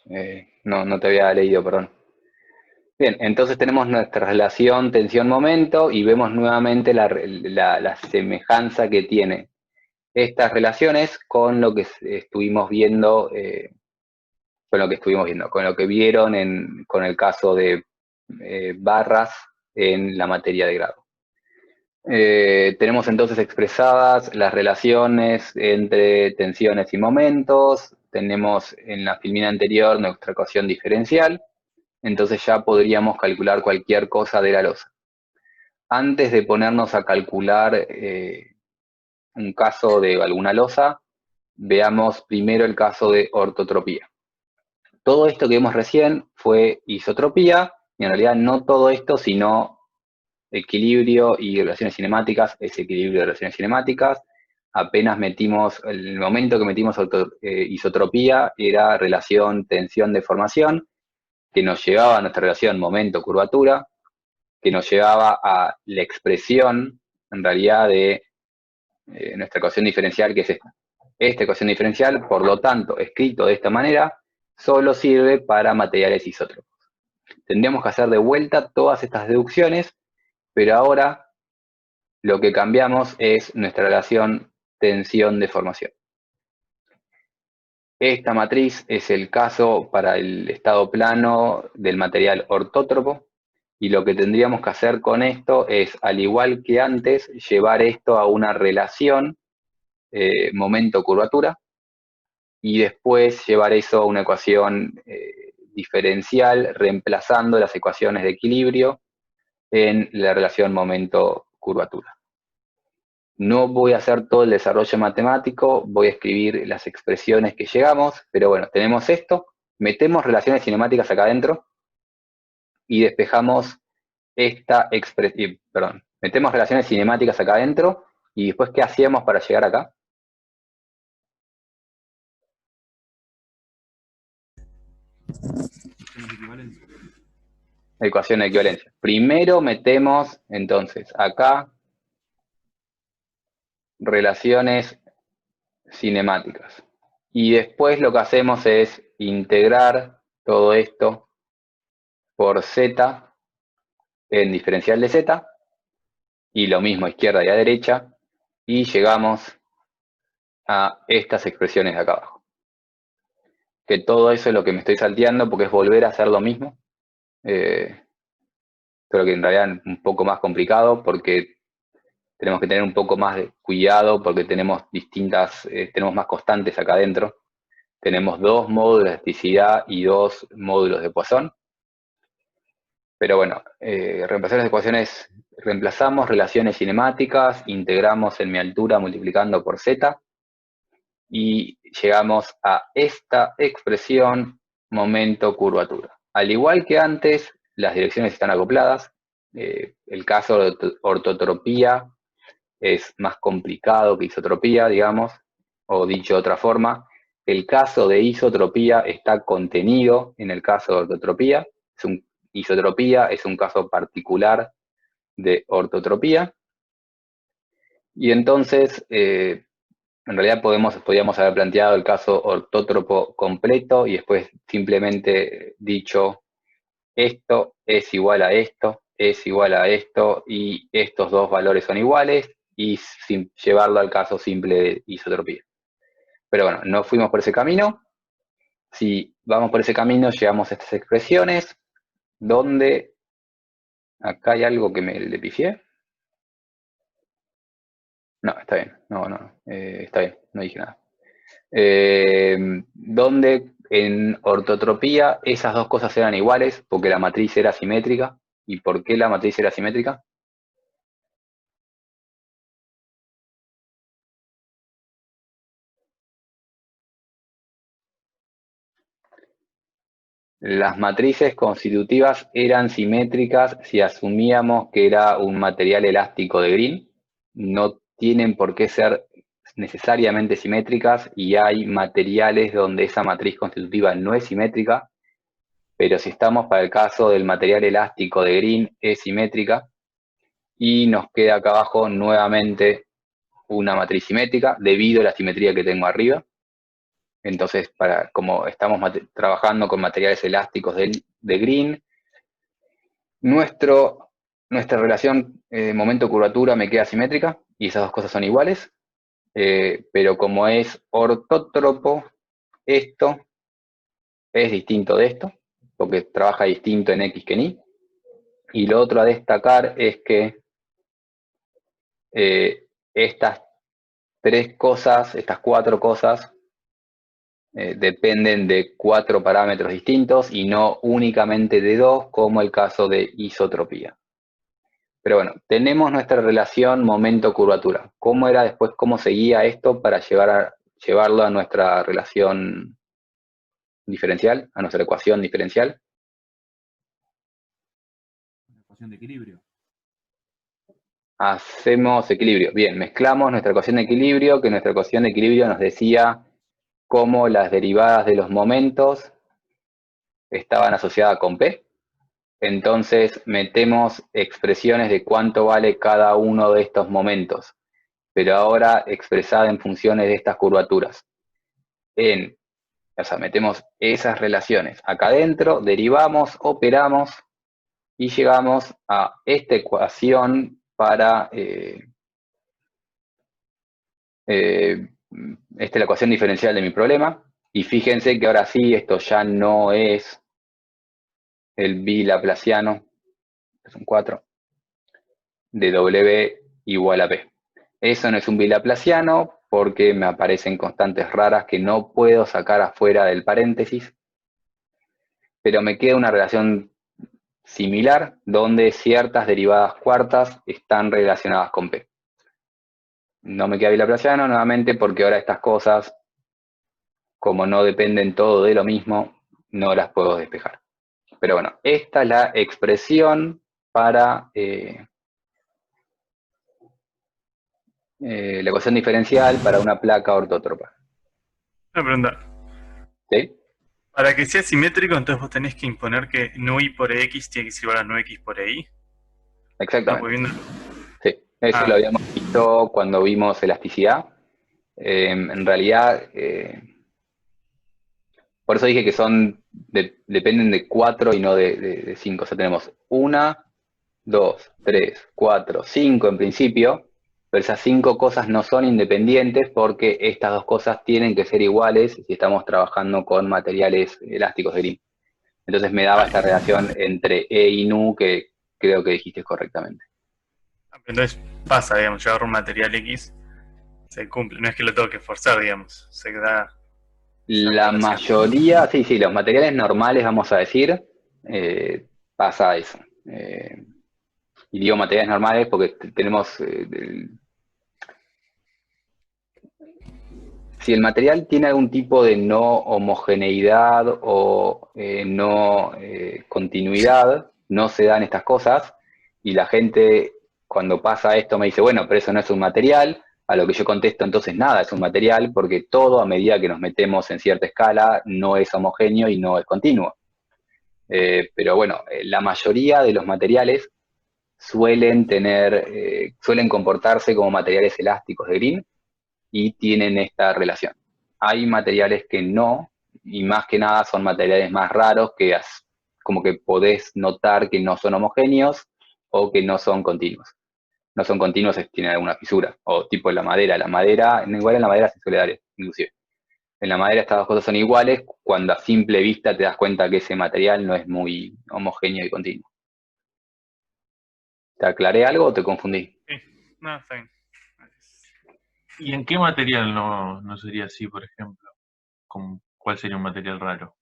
No te había leído, perdón. Bien, entonces tenemos nuestra relación tensión-momento y vemos nuevamente la semejanza que tiene estas relaciones con lo que estuvimos viendo, con lo que vieron con el caso de barras en la materia de grado. Tenemos entonces expresadas las relaciones entre tensiones y momentos. Tenemos en la filmina anterior nuestra ecuación diferencial. entonces ya podríamos calcular cualquier cosa de la losa. Antes de ponernos a calcular un caso de alguna losa, veamos primero el caso de ortotropía. Todo esto que vimos recién fue isotropía, y en realidad no todo esto, sino equilibrio y relaciones cinemáticas, es equilibrio de relaciones cinemáticas. Apenas metimos, el momento que metimos isotropía era relación tensión-deformación, que nos llevaba a nuestra relación momento-curvatura, que nos llevaba a la expresión, en realidad, de nuestra ecuación diferencial, que es esta. Esta ecuación diferencial, por lo tanto, escrito de esta manera, solo sirve para materiales isótropos. Tendríamos que hacer de vuelta todas estas deducciones, pero ahora lo que cambiamos es nuestra relación tensión-deformación. Esta matriz es el caso para el estado plano del material ortótropo, y lo que tendríamos que hacer con esto es, al igual que antes, llevar esto a una relación momento-curvatura, y después llevar eso a una ecuación diferencial, reemplazando las ecuaciones de equilibrio en la relación momento-curvatura. No voy a hacer todo el desarrollo matemático, voy a escribir las expresiones que llegamos, pero bueno, tenemos esto, metemos relaciones cinemáticas acá adentro y despejamos esta expresión, perdón, metemos relaciones cinemáticas acá adentro y después, ¿qué hacíamos para llegar acá? Ecuación de equivalencia. Primero metemos, entonces, acá relaciones cinemáticas. Y después lo que hacemos es integrar todo esto por z en diferencial de z, y lo mismo a izquierda y a derecha, y llegamos a estas expresiones de acá abajo. Que todo eso es lo que me estoy salteando porque es volver a hacer lo mismo. Creo que en realidad es un poco más complicado porque tenemos que tener un poco más de cuidado porque tenemos tenemos más constantes acá adentro. Tenemos 2 módulos de elasticidad y 2 módulos de Poisson. Pero bueno, reemplazar las ecuaciones, reemplazamos relaciones cinemáticas, integramos en mi altura multiplicando por z, y llegamos a esta expresión momento-curvatura. Al igual que antes, las direcciones están acopladas. El caso de ortotropía es más complicado que isotropía, digamos, o dicho de otra forma, el caso de isotropía está contenido en el caso de ortotropía. Isotropía es un caso particular de ortotropía. Y entonces, en realidad podríamos haber planteado el caso ortótropo completo y después simplemente dicho esto es igual a esto, es igual a esto, y estos dos valores son iguales, y sin llevarlo al caso simple de isotropía. Pero bueno, no fuimos por ese camino. Si vamos por ese camino, llegamos a estas expresiones, donde acá hay algo que me le pifié. No, está bien, está bien, no dije nada. Donde en ortotropía esas dos cosas eran iguales, porque la matriz era simétrica. ¿Y por qué la matriz era simétrica? Las matrices constitutivas eran simétricas si asumíamos que era un material elástico de Green. No tienen por qué ser necesariamente simétricas, y hay materiales donde esa matriz constitutiva no es simétrica, pero si estamos para el caso del material elástico de Green, es simétrica, y nos queda acá abajo nuevamente una matriz simétrica debido a la simetría que tengo arriba. Entonces, como estamos trabajando con materiales elásticos de Green, nuestra relación momento-curvatura me queda simétrica, y esas dos cosas son iguales, pero como es ortótropo, esto es distinto de esto, porque trabaja distinto en X que en Y. Y lo otro a destacar es que estas 3 cosas, estas 4 cosas, dependen de 4 parámetros distintos y no únicamente de 2, como el caso de isotropía. Pero bueno, tenemos nuestra relación momento-curvatura. ¿Cómo era después, cómo seguía esto para llevarlo a nuestra relación diferencial, a nuestra ecuación diferencial? Una ecuación de equilibrio. Hacemos equilibrio. Bien, mezclamos nuestra ecuación de equilibrio, que nuestra ecuación de equilibrio nos decía cómo las derivadas de los momentos estaban asociadas con P. Entonces metemos expresiones de cuánto vale cada uno de estos momentos, pero ahora expresada en funciones de estas curvaturas. O sea, metemos esas relaciones acá adentro, derivamos, operamos y llegamos a esta ecuación para... esta es la ecuación diferencial de mi problema. Y fíjense que ahora sí, esto ya no es el bilaplaciano, es un 4, de W igual a P. Eso no es un bilaplaciano porque me aparecen constantes raras que no puedo sacar afuera del paréntesis. Pero me queda una relación similar donde ciertas derivadas cuartas están relacionadas con P. No me queda bilaplaciano nuevamente porque ahora estas cosas, como no dependen todo de lo mismo, no las puedo despejar. Pero bueno, esta es la expresión para la ecuación diferencial para una placa ortótropa. Una pregunta. ¿Sí? Para que sea simétrico, entonces vos tenés que imponer que nu i por x tiene que ser igual a nu x por y. Exactamente. Sí, eso lo habíamos visto cuando vimos elasticidad. En realidad, por eso dije que dependen de 4 y no de 5. O sea, tenemos 1, 2, 3, 4, 5 en principio, pero esas 5 cosas no son independientes porque estas 2 cosas tienen que ser iguales si estamos trabajando con materiales elásticos de Green. Entonces me daba esta relación entre E y nu que creo que dijiste correctamente. Entonces pasa, digamos, yo agarro un material X, se cumple, no es que lo tengo que forzar, digamos, se da... La mayoría, sí, los materiales normales, vamos a decir, pasa eso. Y digo materiales normales porque tenemos... si el material tiene algún tipo de no homogeneidad o no continuidad, no se dan estas cosas, y la gente cuando pasa esto me dice, bueno, pero eso no es un material, a lo que yo contesto entonces nada es un material, porque todo a medida que nos metemos en cierta escala no es homogéneo y no es continuo. Pero bueno, la mayoría de los materiales suelen comportarse como materiales elásticos de Green y tienen esta relación. Hay materiales que no, y más que nada son materiales más raros que como que podés notar que no son homogéneos o que no son continuos. No son continuos, tienen alguna fisura, o tipo en la madera. Igual en la madera se suele dar, inclusive. En la madera estas 2 cosas son iguales, cuando a simple vista te das cuenta que ese material no es muy homogéneo y continuo. ¿Te aclaré algo o te confundí? Sí, no, está bien. ¿Y en qué material no sería así, por ejemplo? ¿Cuál sería un material raro?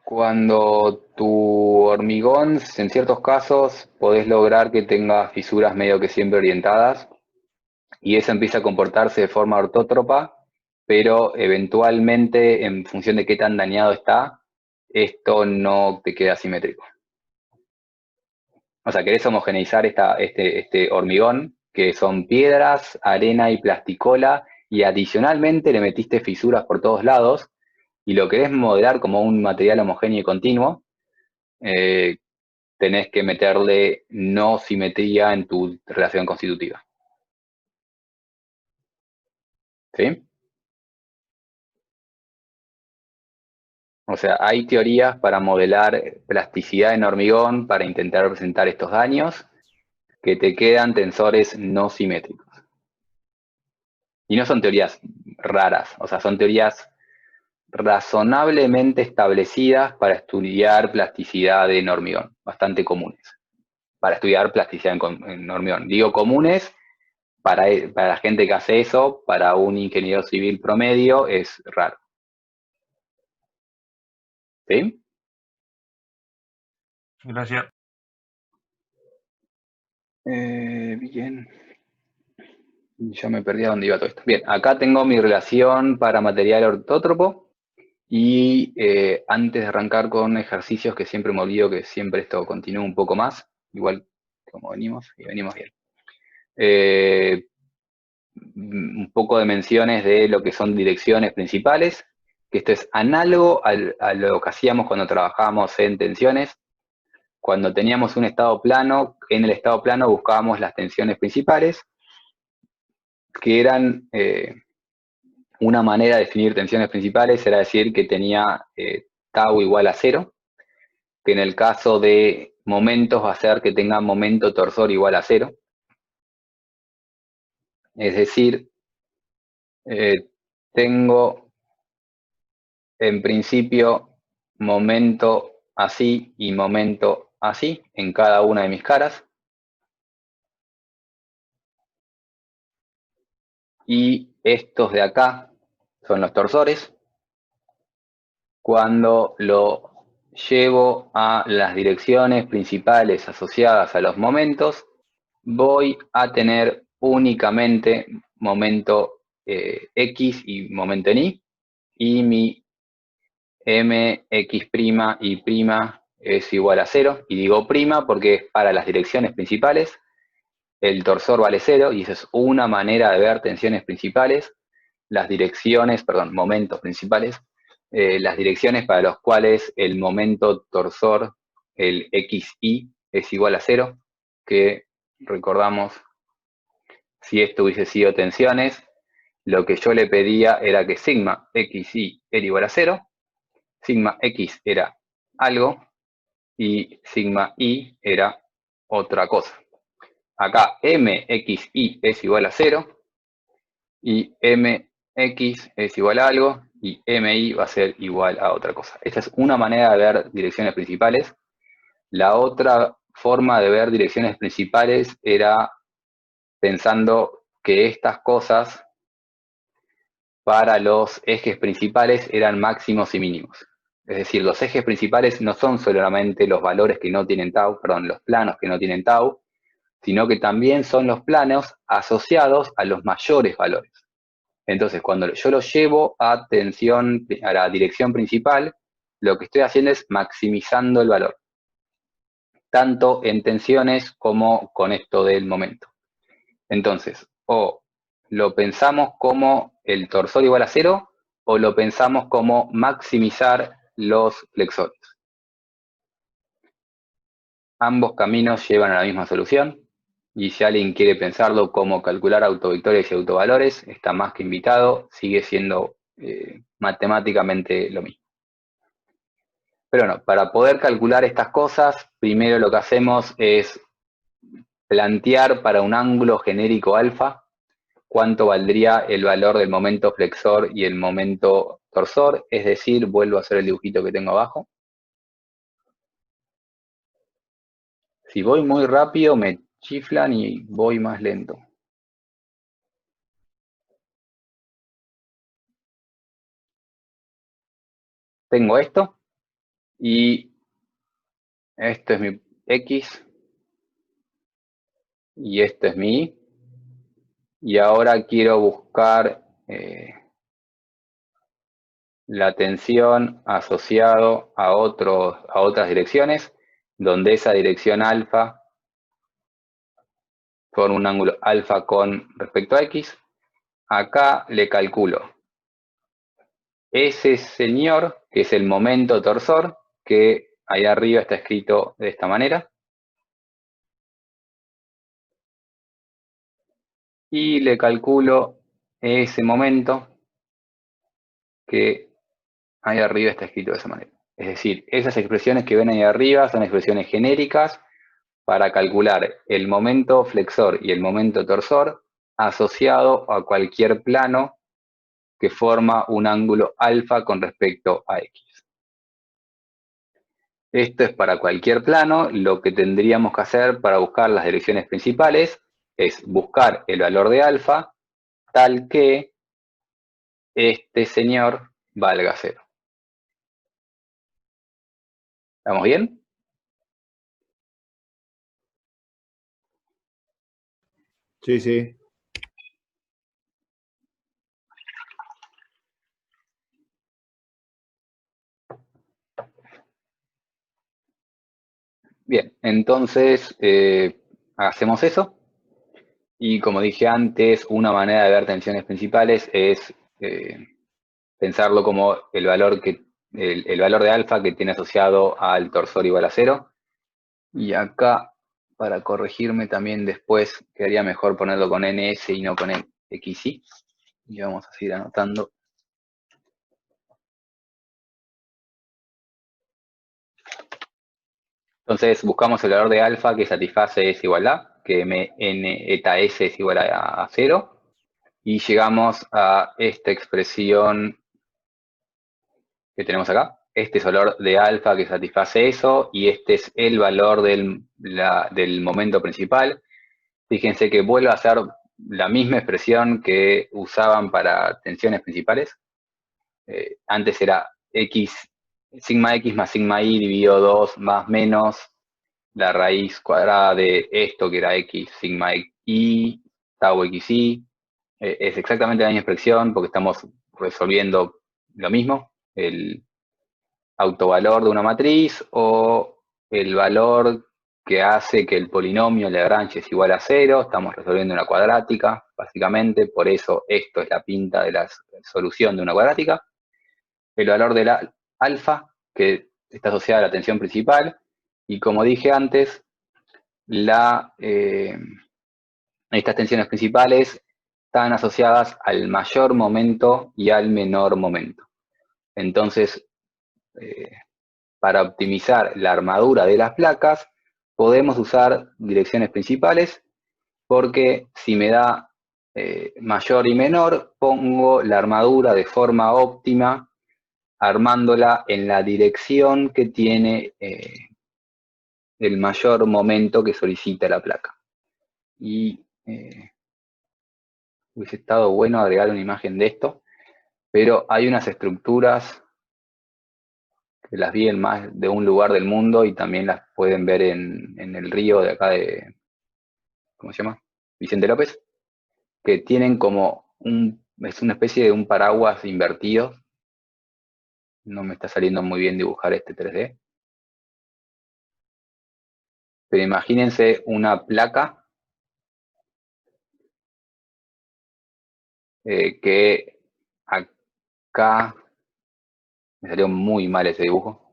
Cuando tu hormigón, en ciertos casos, podés lograr que tenga fisuras medio que siempre orientadas, y eso empieza a comportarse de forma ortótropa, pero eventualmente, en función de qué tan dañado está, esto no te queda simétrico. O sea, querés homogeneizar este hormigón, que son piedras, arena y plasticola, y adicionalmente le metiste fisuras por todos lados, y lo querés modelar como un material homogéneo y continuo, tenés que meterle no simetría en tu relación constitutiva. ¿Sí? O sea, hay teorías para modelar plasticidad en hormigón para intentar representar estos daños que te quedan tensores no simétricos. Y no son teorías raras, o sea, son teorías razonablemente establecidas para estudiar plasticidad en hormigón, bastante comunes, para estudiar plasticidad en hormigón. Digo comunes para la gente que hace eso, para un ingeniero civil promedio, es raro. ¿Sí? Gracias. Bien. Ya me perdí a dónde iba todo esto. Bien, acá tengo mi relación para material ortótropo. Y antes de arrancar con ejercicios, que siempre me olvido que siempre esto continúa un poco más, igual como venimos, y venimos bien. Un poco de menciones de lo que son direcciones principales, que esto es análogo a lo que hacíamos cuando trabajábamos en tensiones. Cuando teníamos un estado plano, en el estado plano buscábamos las tensiones principales, que eran una manera de definir tensiones principales, era decir que tenía tau igual a 0, que en el caso de momentos va a ser que tenga momento torsor igual a 0. Es decir, tengo en principio momento así y momento así en cada una de mis caras. Y estos de acá son los torsores. Cuando lo llevo a las direcciones principales asociadas a los momentos, voy a tener únicamente momento X y momento en Y mi mx' y' es igual a 0, y digo prima porque es para las direcciones principales, el torsor vale 0, y esa es una manera de ver tensiones principales, las direcciones, perdón, momentos principales, las direcciones para los cuales el momento torsor, el xy, es igual a 0, que recordamos, si esto hubiese sido tensiones, lo que yo le pedía era que sigma xy era igual a 0, sigma x era algo, y sigma y era otra cosa. Acá mxy es igual a 0, y mx es igual a algo, y mi va a ser igual a otra cosa. Esta es una manera de ver direcciones principales. La otra forma de ver direcciones principales era pensando que estas cosas para los ejes principales eran máximos y mínimos. Es decir, los ejes principales no son solamente los valores que no tienen tau, perdón, los planos que no tienen tau, sino que también son los planos asociados a los mayores valores. Entonces, cuando yo lo llevo a tensión, a la dirección principal, lo que estoy haciendo es maximizando el valor, tanto en tensiones como con esto del momento. Entonces, o lo pensamos como el torsor igual a 0, o lo pensamos como maximizar los flexores. Ambos caminos llevan a la misma solución, y si alguien quiere pensarlo como calcular autovectores y autovalores, está más que invitado, sigue siendo matemáticamente lo mismo. Pero bueno, para poder calcular estas cosas, primero lo que hacemos es plantear para un ángulo genérico alfa cuánto valdría el valor del momento flexor y el momento torsor, es decir, vuelvo a hacer el dibujito que tengo abajo. Si voy muy rápido me chiflan y voy más lento. Tengo esto, y esto es mi X, y esto es mi Y, y ahora quiero buscar la tensión asociado a otras direcciones, donde esa dirección alfa forma un ángulo alfa con respecto a X. Acá le calculo ese señor, que es el momento torsor, que ahí arriba está escrito de esta manera. Y le calculo ese momento que ahí arriba está escrito de esa manera. Es decir, esas expresiones que ven ahí arriba son expresiones genéricas para calcular el momento flexor y el momento torsor asociado a cualquier plano que forma un ángulo alfa con respecto a X. Esto es para cualquier plano. Lo que tendríamos que hacer para buscar las direcciones principales es buscar el valor de alfa tal que este señor valga 0. ¿Estamos bien? Sí, sí. Bien, entonces hacemos eso. Y como dije antes, una manera de ver tensiones principales es pensarlo como el valor de alfa que tiene asociado al torsor igual a 0. Y acá, para corregirme también después, quedaría mejor ponerlo con ns y no con xy. Y vamos a seguir anotando. Entonces buscamos el valor de alfa que satisface S igual a, que n eta S es igual a 0. Y llegamos a esta expresión que tenemos acá. Este es el valor de alfa que satisface eso, y este es el valor del momento principal. Fíjense que vuelve a ser la misma expresión que usaban para tensiones principales. Antes era sigma x más sigma y dividido 2 más menos la raíz cuadrada de esto que era x sigma y tau xy. Es exactamente la misma expresión porque estamos resolviendo lo mismo, el autovalor de una matriz o el valor que hace que el polinomio Lagrange es igual a 0. Estamos resolviendo una cuadrática, básicamente, por eso esto es la pinta de la solución de una cuadrática. El valor de la alfa, que está asociada a la tensión principal, y como dije antes, estas tensiones principales están asociadas al mayor momento y al menor momento. Entonces, para optimizar la armadura de las placas, podemos usar direcciones principales, porque si me da mayor y menor, pongo la armadura de forma óptima, armándola en la dirección que tiene el mayor momento que solicita la placa. Y hubiese estado bueno agregar una imagen de esto, pero hay unas estructuras que las vi en más de un lugar del mundo y también las pueden ver en el río de acá de, ¿cómo se llama? Vicente López, que tienen como es una especie de un paraguas invertido. No me está saliendo muy bien dibujar este 3D. Pero imagínense una placa que acá, me salió muy mal ese dibujo.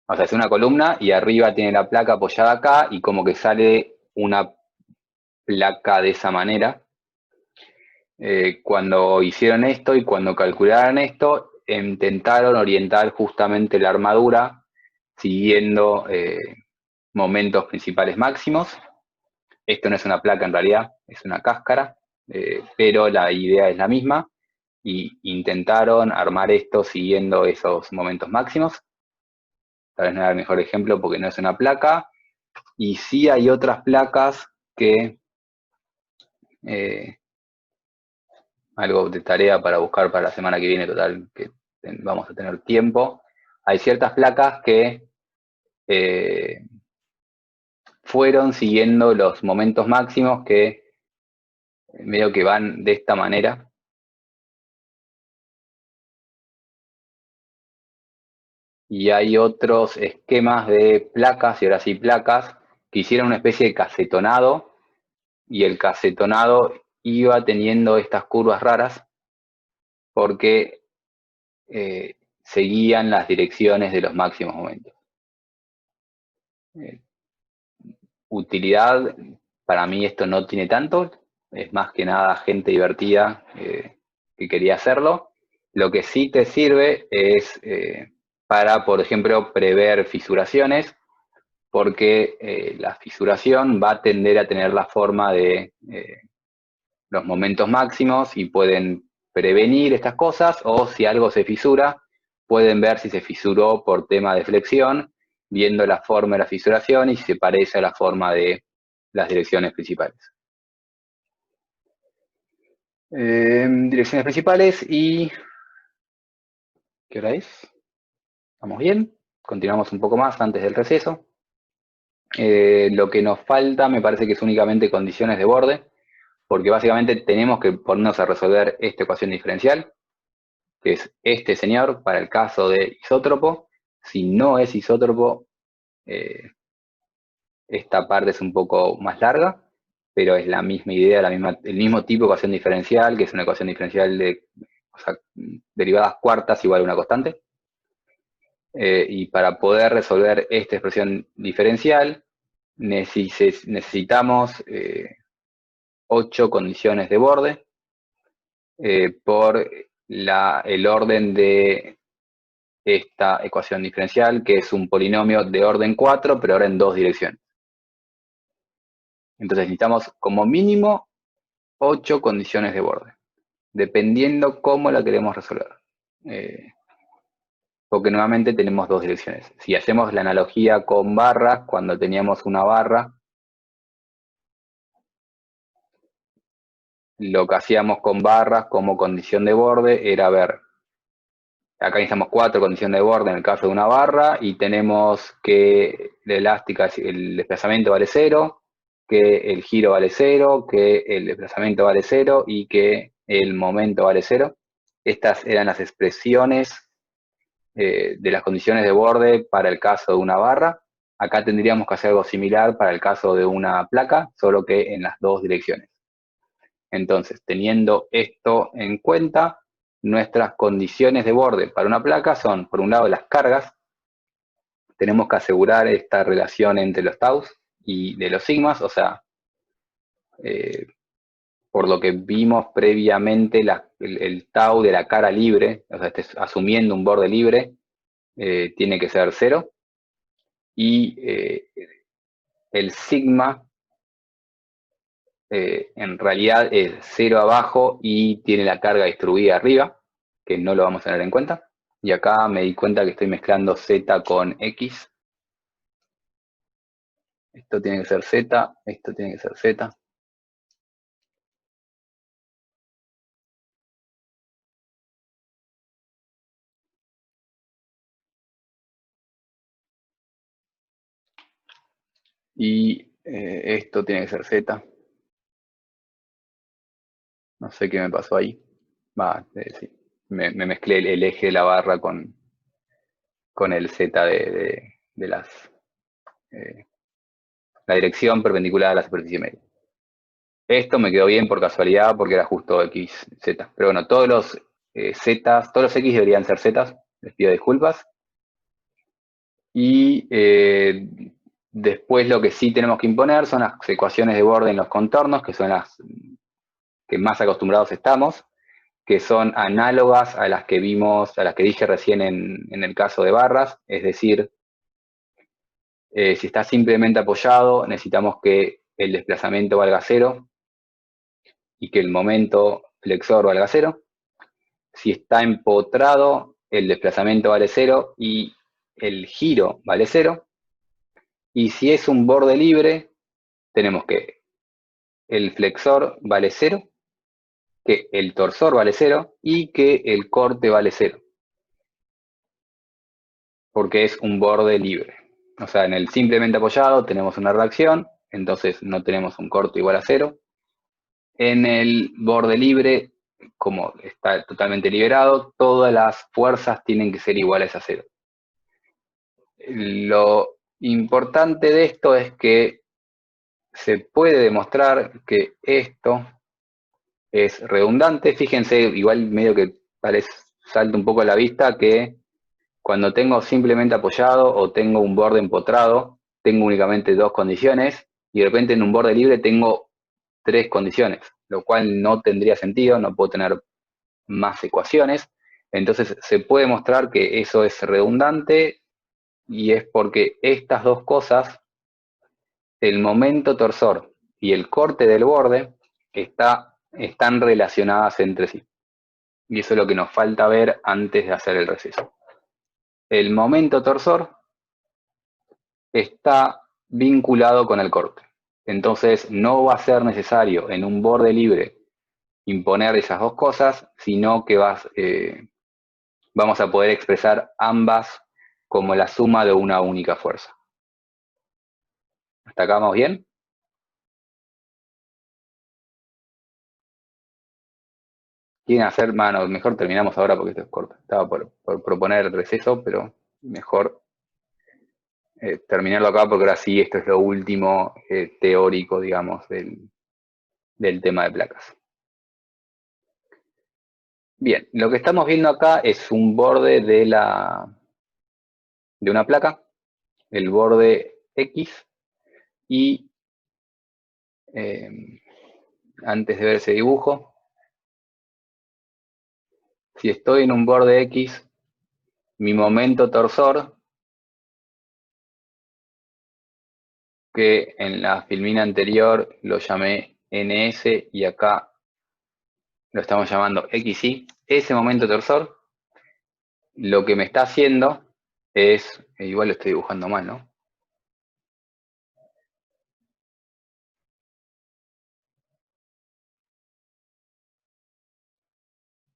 O sea, es una columna y arriba tiene la placa apoyada acá y como que sale una placa de esa manera. Cuando hicieron esto y cuando calcularon esto, intentaron orientar justamente la armadura siguiendo momentos principales máximos. Esto no es una placa en realidad, es una cáscara, pero la idea es la misma, y intentaron armar esto siguiendo esos momentos máximos. Tal vez no era el mejor ejemplo porque no es una placa, y sí hay otras placas que, algo de tarea para buscar para la semana que viene, total, que vamos a tener tiempo. Hay ciertas placas que fueron siguiendo los momentos máximos que medio que van de esta manera. Y hay otros esquemas de placas, y ahora sí placas, que hicieron una especie de casetonado, y el casetonado iba teniendo estas curvas raras porque seguían las direcciones de los máximos momentos. Utilidad, para mí esto no tiene tanto, es más que nada gente divertida que quería hacerlo. Lo que sí te sirve es para, por ejemplo, prever fisuraciones, porque la fisuración va a tender a tener la forma de los momentos máximos y pueden prevenir estas cosas, o si algo se fisura, pueden ver si se fisuró por tema de flexión, viendo la forma de la fisuración y si se parece a la forma de las direcciones principales. Direcciones principales y... ¿Qué hora es? ¿Estamos bien? Continuamos un poco más antes del receso. Lo que nos falta me parece que es únicamente condiciones de borde, porque básicamente tenemos que ponernos a resolver esta ecuación diferencial, que es este señor para el caso de isótropo. Si no es isótropo, esta parte es un poco más larga, pero es la misma idea, el mismo tipo de ecuación diferencial, que es una ecuación diferencial de derivadas cuartas igual a una constante. Y para poder resolver esta expresión diferencial, necesitamos 8 condiciones de borde por el orden de esta ecuación diferencial, que es un polinomio de orden 4, pero ahora en 2 direcciones. Entonces necesitamos como mínimo 8 condiciones de borde, dependiendo cómo la queremos resolver. Porque nuevamente tenemos 2 direcciones. Si hacemos la analogía con barras, cuando teníamos una barra, lo que hacíamos con barras como condición de borde era ver, acá necesitamos 4 condiciones de borde en el caso de una barra, y tenemos que la elástica, el desplazamiento vale 0, que el giro vale 0, que el desplazamiento vale 0 y que el momento vale 0. Estas eran las expresiones de las condiciones de borde para el caso de una barra. Acá tendríamos que hacer algo similar para el caso de una placa, solo que en las 2 direcciones. Entonces, teniendo esto en cuenta, nuestras condiciones de borde para una placa son, por un lado, las cargas. Tenemos que asegurar esta relación entre los taus y de los sigmas, o sea, por lo que vimos previamente, el tau de la cara libre, o sea, asumiendo un borde libre, tiene que ser 0. Y el sigma en realidad es 0 abajo y tiene la carga distribuida arriba, que no lo vamos a tener en cuenta. Y acá me di cuenta que estoy mezclando z con x. Esto tiene que ser z, esto tiene que ser z. Y esto tiene que ser z. No sé qué me pasó ahí. Sí. Me mezclé el eje de la barra con el z de la dirección perpendicular a la superficie media. Esto me quedó bien por casualidad porque era justo x, z. Pero bueno, todos los z, todos los x deberían ser z. Les pido disculpas. Y después lo que sí tenemos que imponer son las ecuaciones de borde en los contornos, que son las que más acostumbrados estamos, que son análogas a las que vimos, a las que dije recién en el caso de barras. Es decir, si está simplemente apoyado, necesitamos que el desplazamiento valga 0 y que el momento flexor valga 0. Si está empotrado, el desplazamiento vale 0 y el giro vale 0. Y si es un borde libre, tenemos que el flexor vale 0, que el torsor vale 0 y que el corte vale 0. Porque es un borde libre. O sea, en el simplemente apoyado tenemos una reacción, entonces no tenemos un corte igual a 0. En el borde libre, como está totalmente liberado, todas las fuerzas tienen que ser iguales a 0. Lo importante de esto es que se puede demostrar que esto es redundante. Fíjense, igual medio que tal vez salta un poco a la vista que cuando tengo simplemente apoyado o tengo un borde empotrado, tengo únicamente 2 condiciones, y de repente en un borde libre tengo 3 condiciones, lo cual no tendría sentido, no puedo tener más ecuaciones. Entonces se puede mostrar que eso es redundante, y es porque estas 2 cosas, el momento torsor y el corte del borde, están relacionadas entre sí. Y eso es lo que nos falta ver antes de hacer el receso. El momento torsor está vinculado con el corte. Entonces no va a ser necesario en un borde libre imponer esas dos cosas, sino que vamos a poder expresar ambas como la suma de una única fuerza. ¿Hasta acá vamos bien? ¿Quieren hacer, mano? Mejor terminamos ahora porque esto es corto. Estaba por proponer el receso, pero mejor terminarlo acá porque ahora sí esto es lo último teórico, digamos, del tema de placas. Bien, lo que estamos viendo acá es un borde de una placa, el borde X, y antes de ver ese dibujo, si estoy en un borde X, mi momento torsor, que en la filmina anterior lo llamé NS y acá lo estamos llamando XY, ese momento torsor, lo que me está haciendo es, igual lo estoy dibujando mal, ¿no?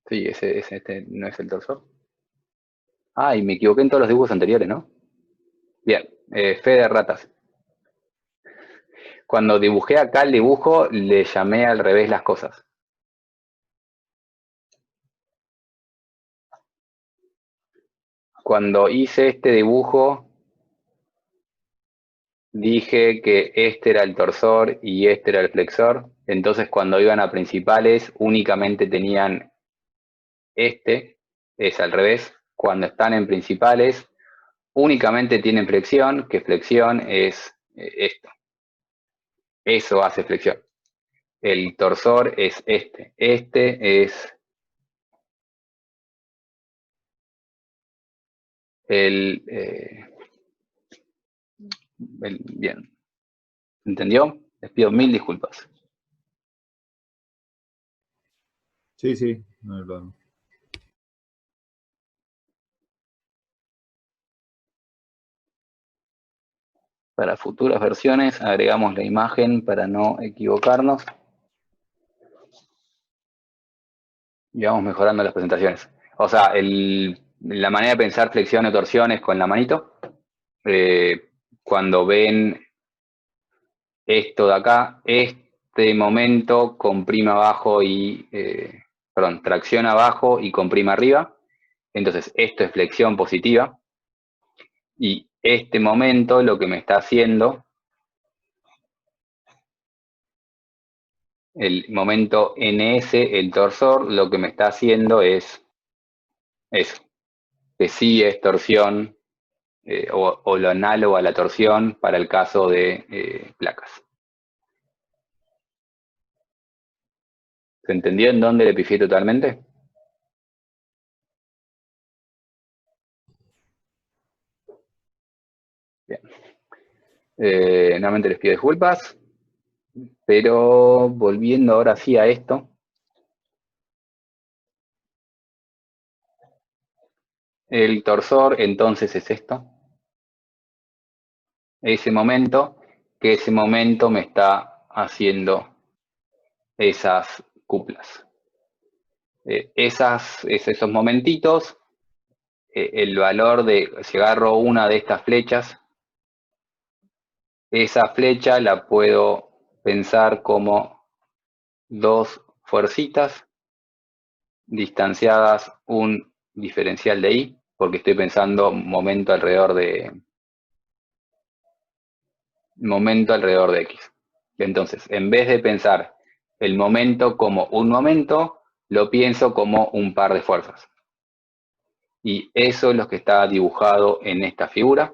Sí, este no es el torsor. Ah, y me equivoqué en todos los dibujos anteriores, ¿no? Bien, fe de ratas. Cuando dibujé acá el dibujo, le llamé al revés las cosas. Cuando hice este dibujo, dije que este era el torsor y este era el flexor. Entonces, cuando iban a principales, únicamente tenían este, es al revés. Cuando están en principales, únicamente tienen flexión, que flexión es esto. Eso hace flexión. El torsor es este. Este es bien. ¿Entendió? Les pido 1000 disculpas. Sí, sí, no hay problema. Para futuras versiones agregamos la imagen para no equivocarnos. Y vamos mejorando las presentaciones. O sea, la manera de pensar flexión o torsión es con la manito. Cuando ven esto de acá, este momento comprime abajo y, perdón, tracción abajo y comprime arriba. Entonces, esto es flexión positiva. Y este momento lo que me está haciendo, el momento NS, el torsor, lo que me está haciendo es eso, que sí es torsión, o lo análogo a la torsión para el caso de placas. ¿Se entendió en dónde le pifié totalmente? Bien. Nuevamente les pido disculpas, pero volviendo ahora sí a esto. El torsor entonces es esto. Ese momento, que ese momento me está haciendo esas cuplas. Esos momentitos, el valor de, si agarro una de estas flechas, esa flecha la puedo pensar como dos fuercitas distanciadas un diferencial de i, porque estoy pensando momento alrededor de x. Entonces, en vez de pensar el momento como un momento, lo pienso como un par de fuerzas. Y eso es lo que está dibujado en esta figura.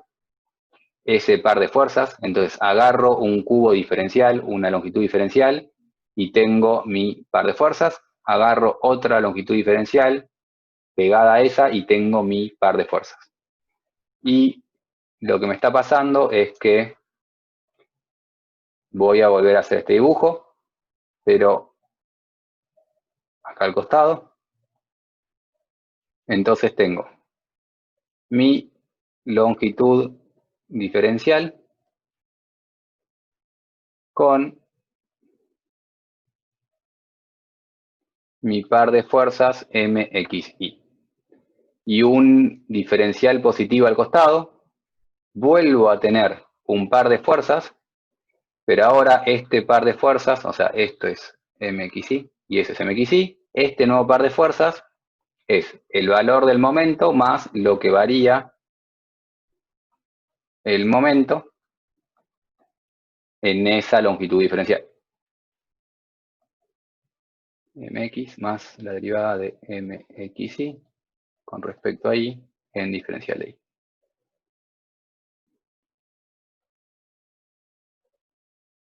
Ese par de fuerzas, entonces agarro un cubo diferencial, una longitud diferencial, y tengo mi par de fuerzas, agarro otra longitud diferencial pegada a esa y tengo mi par de fuerzas. Y lo que me está pasando es que voy a volver a hacer este dibujo, pero acá al costado. Entonces tengo mi longitud diferencial con mi par de fuerzas MXY. Y un diferencial positivo al costado, vuelvo a tener un par de fuerzas, pero ahora este par de fuerzas, o sea, esto es MXY y ese es MXY, este nuevo par de fuerzas es el valor del momento más lo que varía el momento en esa longitud diferencial. MX más la derivada de MXY con respecto a Y en diferencial de Y.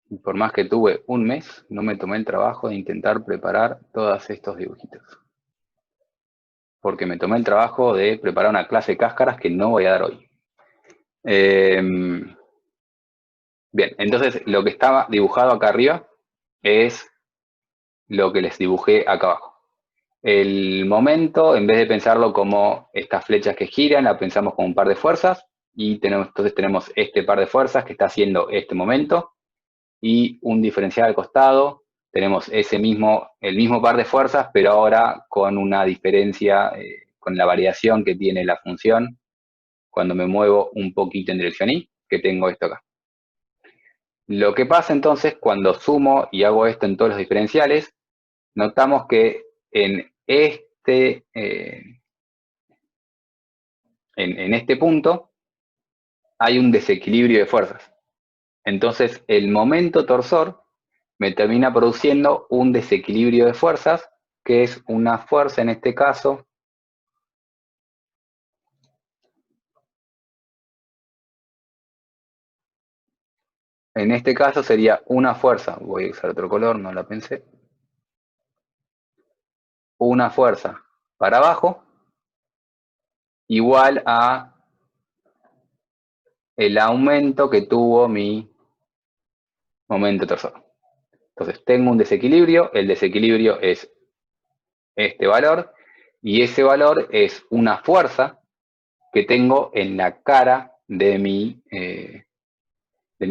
Y por más que tuve un mes, no me tomé el trabajo de intentar preparar todos estos dibujitos. Porque me tomé el trabajo de preparar una clase de cáscaras que no voy a dar hoy. Bien, entonces lo que estaba dibujado acá arriba es lo que les dibujé acá abajo. El momento, en vez de pensarlo como estas flechas que giran, la pensamos como un par de fuerzas. Y entonces tenemos este par de fuerzas que está haciendo este momento. Y un diferencial al costado, tenemos el mismo par de fuerzas, pero ahora con una diferencia, con la variación que tiene la función cuando me muevo un poquito en dirección Y, que tengo esto acá. Lo que pasa entonces cuando sumo y hago esto en todos los diferenciales, notamos que en este punto hay un desequilibrio de fuerzas. Entonces el momento torsor me termina produciendo un desequilibrio de fuerzas, que es una fuerza en este caso sería una fuerza, voy a usar otro color, no la pensé, una fuerza para abajo igual a el aumento que tuvo mi momento torsor. Entonces tengo un desequilibrio, el desequilibrio es este valor, y ese valor es una fuerza que tengo en la cara de mi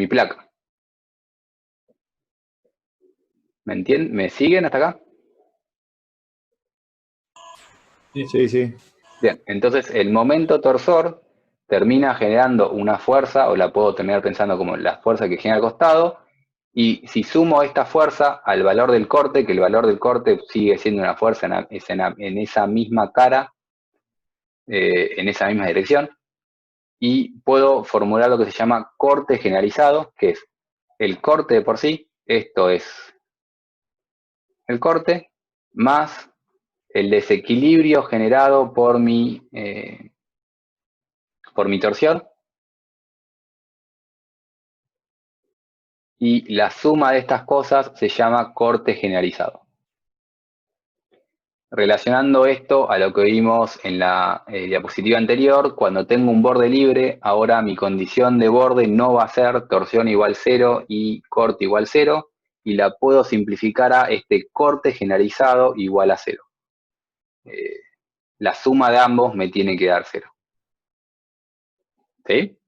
placa. ¿Me entienden? ¿Me siguen hasta acá? Sí, sí. Bien, entonces el momento torsor termina generando una fuerza, o la puedo terminar pensando como la fuerza que genera al costado, y si sumo esta fuerza al valor del corte, que el valor del corte sigue siendo una fuerza en esa misma cara, en esa misma dirección, y puedo formular lo que se llama corte generalizado, que es el corte de por sí, esto es el corte, más el desequilibrio generado por mi torsión, y la suma de estas cosas se llama corte generalizado. Relacionando esto a lo que vimos en la diapositiva anterior, cuando tengo un borde libre, ahora mi condición de borde no va a ser torsión igual 0 y corte igual 0, y la puedo simplificar a este corte generalizado igual a 0. La suma de ambos me tiene que dar 0. ¿Sí?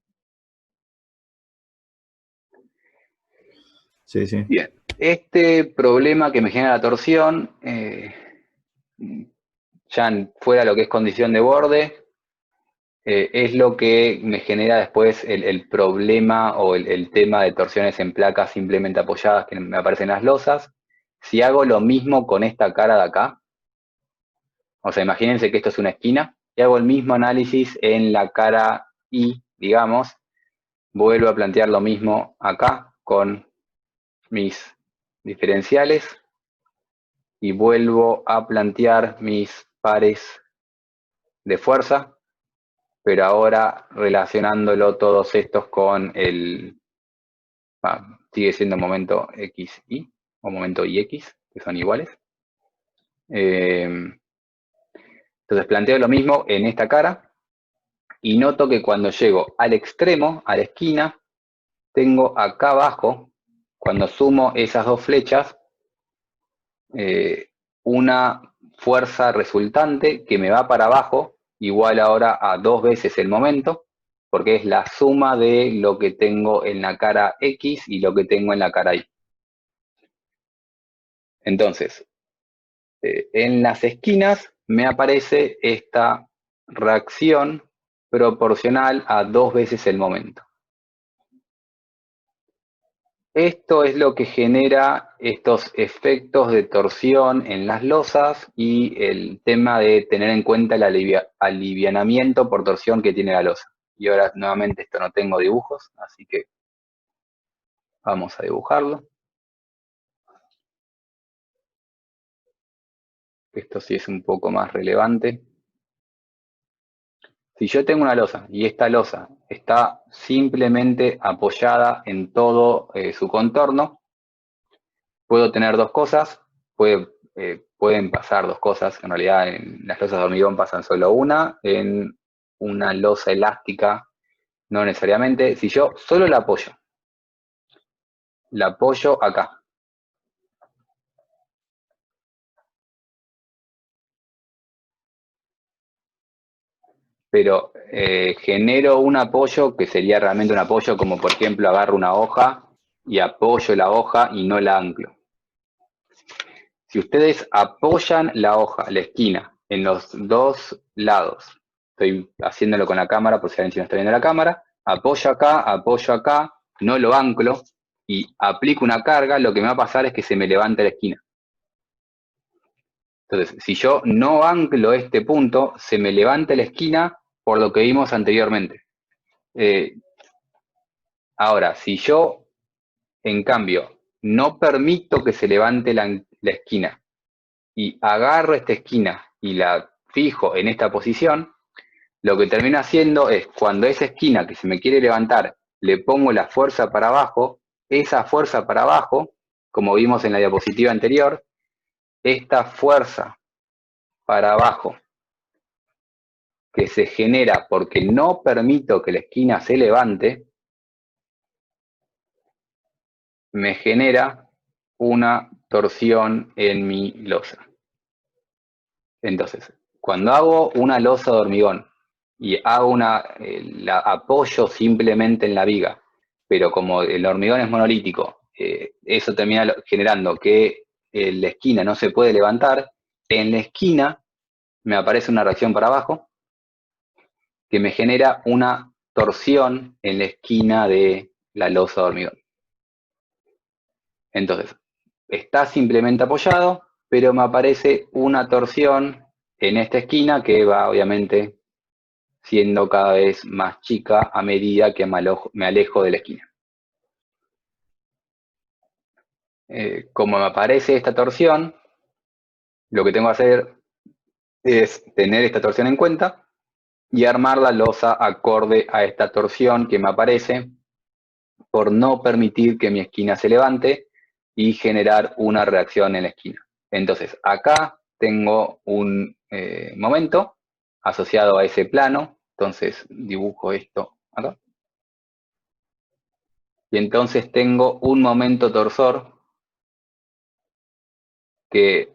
Sí, sí. Bien. Este problema que me genera la torsión, ya fuera lo que es condición de borde, es lo que me genera después el problema o el tema de torsiones en placas simplemente apoyadas que me aparecen en las losas. Si hago lo mismo con esta cara de acá, o sea, imagínense que esto es una esquina, y hago el mismo análisis en la cara Y, digamos, vuelvo a plantear lo mismo acá con mis diferenciales y vuelvo a plantear mis pares de fuerza, pero ahora relacionándolo todos estos con sigue siendo momento XY o momento YX, que son iguales. Entonces planteo lo mismo en esta cara y noto que cuando llego al extremo, a la esquina, tengo acá abajo, cuando sumo esas dos flechas, una fuerza resultante que me va para abajo, igual ahora a 2 veces el momento, porque es la suma de lo que tengo en la cara X y lo que tengo en la cara Y. Entonces, en las esquinas me aparece esta reacción proporcional a 2 veces el momento. Esto es lo que genera estos efectos de torsión en las losas y el tema de tener en cuenta el alivianamiento por torsión que tiene la losa. Y ahora nuevamente esto no tengo dibujos, así que vamos a dibujarlo. Esto sí es un poco más relevante. Si yo tengo una losa y esta losa está simplemente apoyada en todo su contorno, puedo tener dos cosas, pueden pasar dos cosas, en realidad en las losas de hormigón pasan solo una, en una losa elástica no necesariamente. Si yo solo la apoyo acá, pero genero un apoyo que sería realmente un apoyo, como por ejemplo agarro una hoja y apoyo la hoja y no la anclo. Si ustedes apoyan la hoja, la esquina, en los dos lados, estoy haciéndolo con la cámara por si alguien no está viendo la cámara, apoyo acá, no lo anclo y aplico una carga, lo que me va a pasar es que se me levante la esquina. Entonces, si yo no anclo este punto, se me levanta la esquina por lo que vimos anteriormente. Ahora, si yo, en cambio, no permito que se levante la esquina y agarro esta esquina y la fijo en esta posición, lo que termino haciendo es, cuando esa esquina que se me quiere levantar, le pongo la fuerza para abajo, esa fuerza para abajo, como vimos en la diapositiva anterior, esta fuerza para abajo que se genera porque no permito que la esquina se levante, me genera una torsión en mi losa. Entonces, cuando hago una losa de hormigón y hago la apoyo simplemente en la viga, pero como el hormigón es monolítico, eso termina generando que la esquina no se puede levantar. En la esquina me aparece una reacción para abajo que me genera una torsión en la esquina de la losa de hormigón. Entonces, está simplemente apoyado, pero me aparece una torsión en esta esquina que va obviamente siendo cada vez más chica a medida que me alejo de la esquina. Como me aparece esta torsión, lo que tengo que hacer es tener esta torsión en cuenta y armar la losa acorde a esta torsión que me aparece por no permitir que mi esquina se levante y generar una reacción en la esquina. Entonces, acá tengo un momento asociado a ese plano, entonces dibujo esto acá. Y entonces tengo un momento torsor que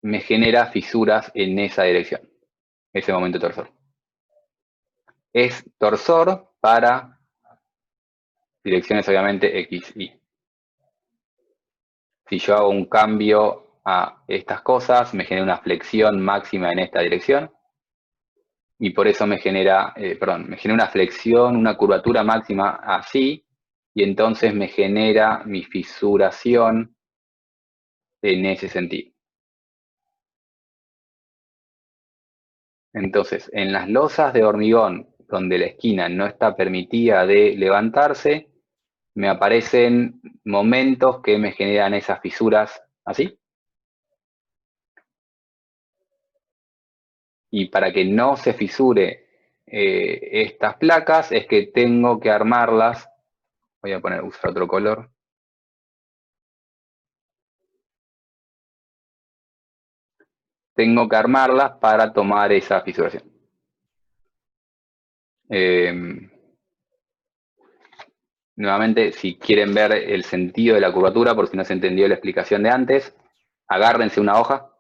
me genera fisuras en esa dirección, ese momento torsor. Es torsor para direcciones obviamente X, Y. Si yo hago un cambio a estas cosas, me genera una flexión máxima en esta dirección. Y por eso me genera una flexión, una curvatura máxima así, y entonces me genera mi fisuración en ese sentido. Entonces, en las losas de hormigón, donde la esquina no está permitida de levantarse, me aparecen momentos que me generan esas fisuras así. Y para que no se fisure estas placas, es que tengo que armarlas. Voy a usar otro color. Tengo que armarlas para tomar esa fisuración. Nuevamente, si quieren ver el sentido de la curvatura, por si no se entendió la explicación de antes, agárrense una hoja,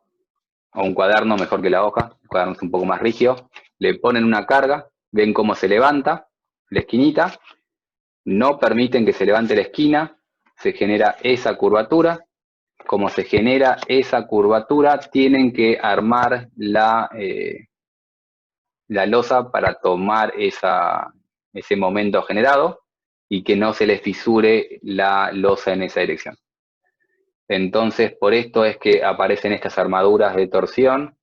o un cuaderno mejor que la hoja, el cuaderno es un poco más rígido, le ponen una carga, ven cómo se levanta la esquinita, no permiten que se levante la esquina, se genera esa curvatura, como se genera esa curvatura, tienen que armar la losa para tomar ese momento generado y que no se les fisure la losa en esa dirección. Entonces, por esto es que aparecen estas armaduras de torsión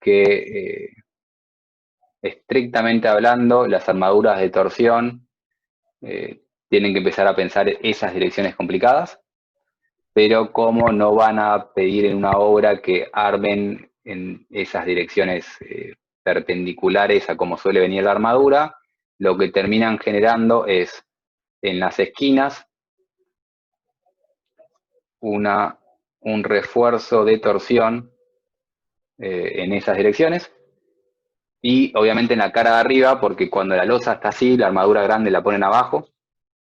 que, estrictamente hablando, las armaduras de torsión tienen que empezar a pensar esas direcciones complicadas, pero como no van a pedir en una obra que armen en esas direcciones perpendiculares a como suele venir la armadura, lo que terminan generando es en las esquinas un refuerzo de torsión en esas direcciones, y obviamente en la cara de arriba, porque cuando la losa está así, la armadura grande la ponen abajo,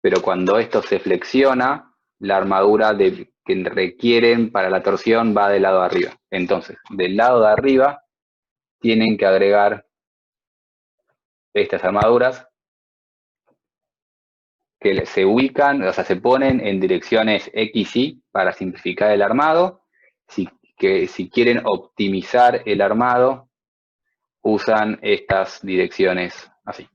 pero cuando esto se flexiona, la armadura que requieren para la torsión va del lado de arriba. Entonces, del lado de arriba tienen que agregar estas armaduras que se ubican, o sea, se ponen en direcciones X, Y para simplificar el armado. Si quieren optimizar el armado, usan estas direcciones así.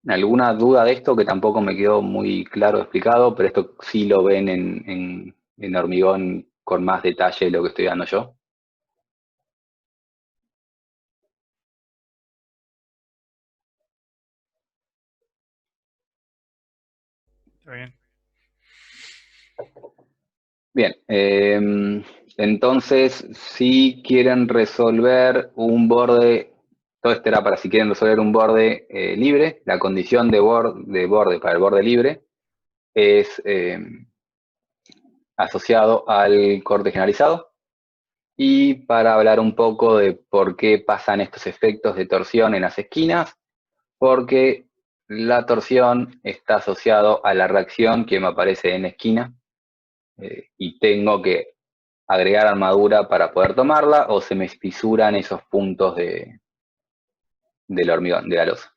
¿Alguna duda de esto? Que tampoco me quedó muy claro explicado, pero esto sí lo ven en hormigón con más detalle de lo que estoy dando yo. Está bien. Bien, entonces si quieren resolver un borde, todo esto era para si quieren resolver un borde libre, la condición de borde para el borde libre es asociado al corte generalizado. Y para hablar un poco de por qué pasan estos efectos de torsión en las esquinas, porque la torsión está asociado a la reacción que me aparece en esquina, y tengo que agregar armadura para poder tomarla, o se me fisuran esos puntos del hormigón, de la losa.